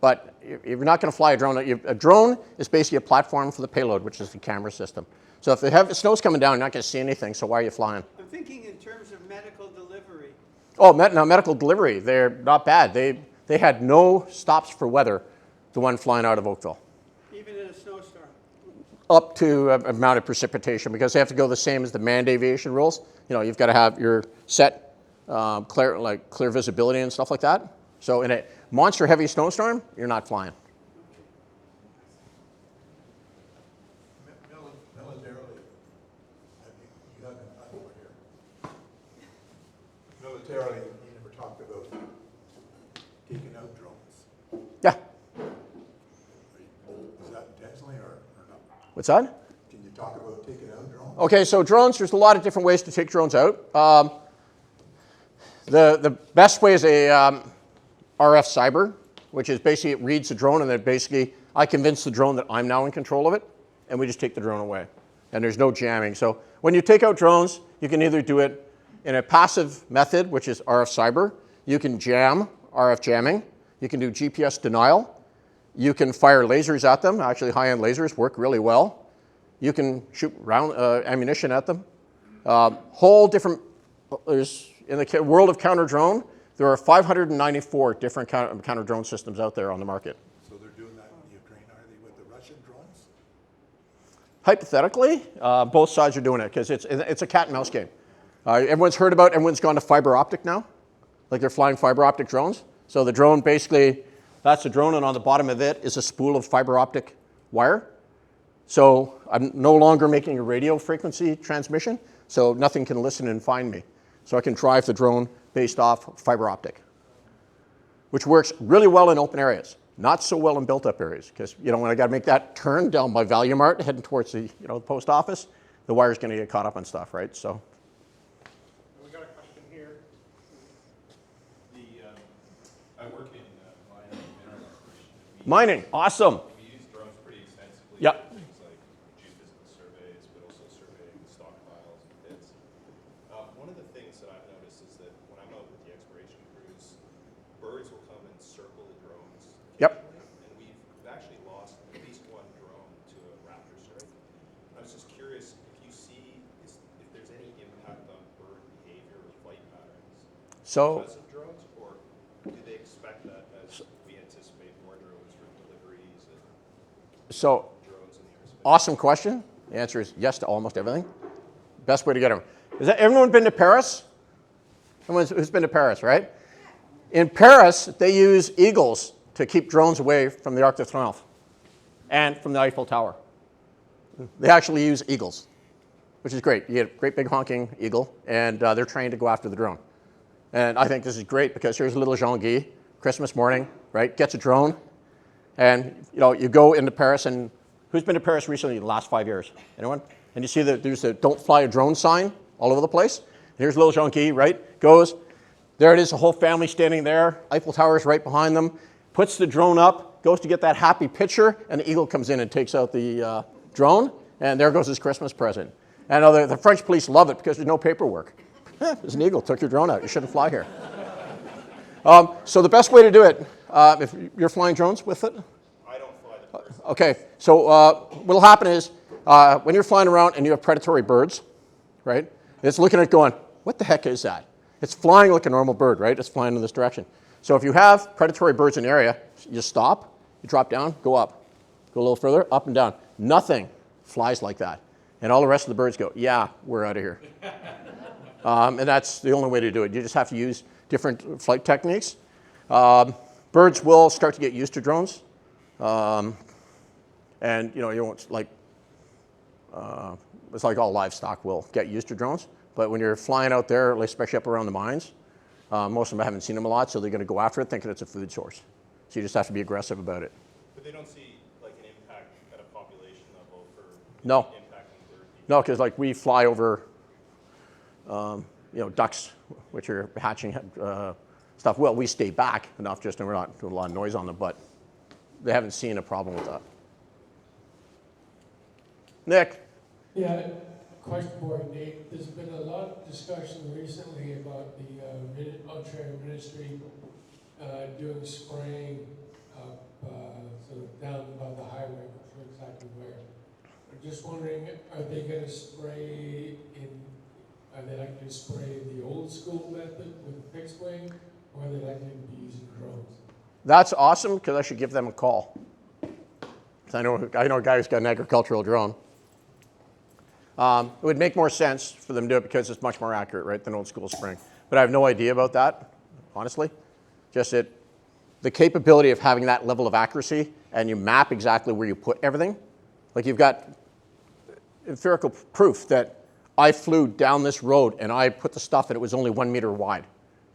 But you're not going to fly a drone. A drone is basically a platform for the payload, which is the camera system. So if the snow's coming down, you're not going to see anything, so why are you flying? I'm thinking in terms of medical delivery. Oh, now medical delivery, they're not bad. They had no stops for weather, the one flying out of Oakville. Even in a snowstorm. Up to amount of precipitation, because they have to go the same as the manned aviation rules. You've got to have your set clear visibility and stuff like that. So in a monster heavy snowstorm, you're not flying. Militarily, you have an over here. Militarily, you never talked about taking out drones. Yeah. Is that intentionally or not? What's that? Can you talk about taking out drones? Okay, so drones, there's a lot of different ways to take drones out. The best way is a RF cyber, which is basically it reads the drone, and then basically I convince the drone that I'm now in control of it, and we just take the drone away. And there's no jamming. So when you take out drones, you can either do it in a passive method, which is RF cyber. You can jam, RF jamming. You can do GPS denial. You can fire lasers at them. Actually, high-end lasers work really well. You can shoot round ammunition at them. Whole different, in the world of counter-drone, there are 594 different counter-drone systems out there on the market. So they're doing that in Ukraine, are they, with the Russian drones? Hypothetically, both sides are doing it because it's a cat and mouse game. Everyone's gone to fiber optic now. Like they're flying fiber optic drones. So the drone basically, that's a drone, and on the bottom of it is a spool of fiber optic wire. So I'm no longer making a radio frequency transmission, so nothing can listen and find me. So I can drive the drone based off fiber optic, which works really well in open areas, not so well in built-up areas, because when I got to make that turn down by Value Mart heading towards the the post office, the wire's going to get caught up on stuff, right? So. We got a question here. I work in mining and mineral exploration. Mining, awesome. We use drones pretty extensively. Yep. For things like geophysical surveys, but also surveying stockpiles and pits. One of the things that I've noticed is that when I'm out with the exploration crews, birds will come and circle the drones. Yep. And we've actually lost at least one drone to a raptor strike. I was just curious if you see if there's any impact on bird behavior or flight patterns because of drones, or do they expect that as we anticipate more drones for deliveries and drones in the airspace? Awesome question. The answer is yes to almost everything. Best way to get them. Has everyone been to Paris? Who's been to Paris, right? In Paris, they use eagles to keep drones away from the Arc de Triomphe and from the Eiffel Tower. They actually use eagles, which is great. You get a great big honking eagle, and they're trained to go after the drone. And I think this is great because here's little Jean-Guy, Christmas morning, right? Gets a drone, and you go into Paris, and who's been to Paris recently in the last 5 years? Anyone? And you see that there's a "Don't fly a drone" sign all over the place. And here's little Jean-Guy, right? Goes, there it is, the whole family standing there. Eiffel Tower is right behind them. Puts the drone up, goes to get that happy picture, and the eagle comes in and takes out the drone, and there goes his Christmas present. And the French police love it because there's no paperwork. There's an eagle, took your drone out. You shouldn't fly here. So the best way to do it, if you're flying drones with it? I don't fly the first. Okay, so what'll happen is when you're flying around and you have predatory birds, right? It's looking at it going, what the heck is that? It's flying like a normal bird, right? It's flying in this direction. So if you have predatory birds in the area, you stop, you drop down, go up. Go a little further, up and down. Nothing flies like that. And all the rest of the birds go, yeah, we're out of here. And that's the only way to do it. You just have to use different flight techniques. Birds will start to get used to drones. And you won't it's like all livestock will get used to drones. But when you're flying out there, especially up around the mines, most of them haven't seen them a lot, so they're going to go after it thinking it's a food source. So you just have to be aggressive about it. But they don't see an impact at a population level for No. impacting bird behavior? No, because we fly over ducks, which are hatching stuff. Well, we stay back enough just and we're not doing a lot of noise on them, but they haven't seen a problem with that. Nick? Yeah, question for you, Nate. There's been a lot of discussion recently about the Ontario Ministry doing spraying sort of down by the highway, I'm not sure exactly where. I'm just wondering, are they going to spray are they likely to spray the old school method with fixed wing, or are they likely to be using drones? That's awesome, because I should give them a call. I know a guy who's got an agricultural drone. It would make more sense for them to do it because it's much more accurate, right, than old school spraying. But I have no idea about that, honestly. Just the capability of having that level of accuracy, and you map exactly where you put everything. Like you've got empirical proof that I flew down this road and I put the stuff and it was only 1 meter wide.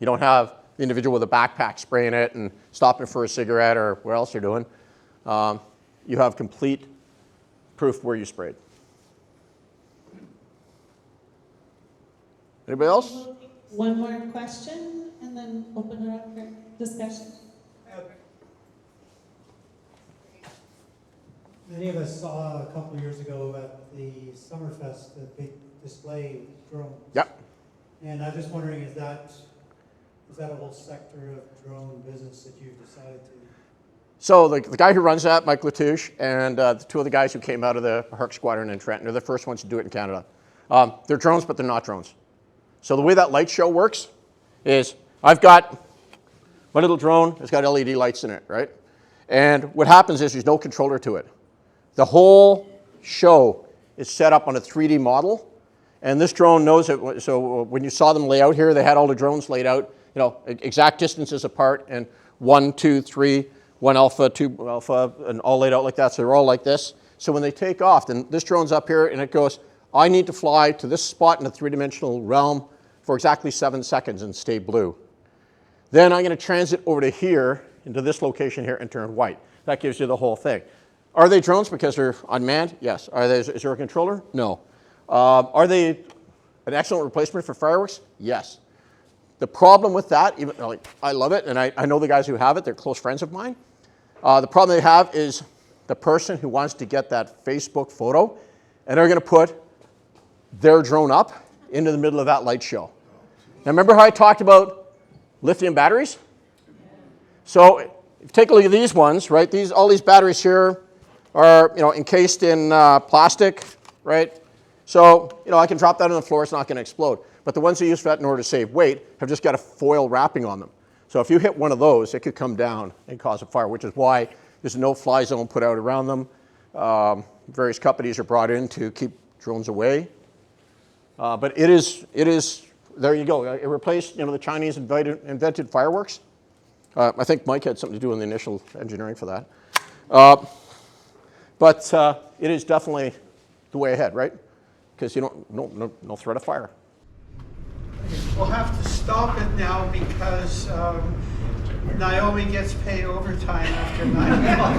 You don't have the individual with a backpack spraying it and stopping for a cigarette or what else they're doing. You have complete proof where you sprayed. Anybody else? We'll take one more question and then open it up for discussion. Many of us saw a couple of years ago at the Summerfest, the big display of drones. Yep. And I'm just wondering, is that a whole sector of drone business that you've decided to? So the guy who runs that, Mike Latouche, and the two of the guys who came out of the Herc Squadron in Trenton, they're the first ones to do it in Canada. They're drones, but they're not drones. So the way that light show works is I've got my little drone, it's got LED lights in it, right? And what happens is there's no controller to it. The whole show is set up on a 3D model, and this drone knows it. So when you saw them lay out here, they had all the drones laid out, exact distances apart, and 1, 2, 3, 1 alpha, 2 alpha, and all laid out like that. So they're all like this. So when they take off, then this drone's up here, and it goes, I need to fly to this spot in the three-dimensional realm for exactly 7 seconds and stay blue. Then I'm going to transit over to here, into this location here, and turn white. That gives you the whole thing. Are they drones because they're unmanned? Yes. Is there a controller? No. Are they an excellent replacement for fireworks? Yes. The problem with that, even I love it, and I know the guys who have it, they're close friends of mine. The problem they have is the person who wants to get that Facebook photo, and they're going to put their drone up into the middle of that light show. Now remember how I talked about lithium batteries? So if you take a look at these ones, right? All these batteries here are encased in plastic, right? So I can drop that on the floor, it's not going to explode. But the ones they use for that in order to save weight have just got a foil wrapping on them. So if you hit one of those, it could come down and cause a fire, which is why there's no fly zone put out around them. Various companies are brought in to keep drones away. But it is, there you go. It replaced, the Chinese invented fireworks. I think Mike had something to do in the initial engineering for that. But it is definitely the way ahead, right? Because no threat of fire. We'll have to stop it now because Naomi gets paid overtime after 9 o'clock.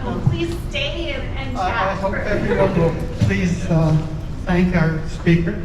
Well, please stay and chat. I hope everyone will please thank our speaker.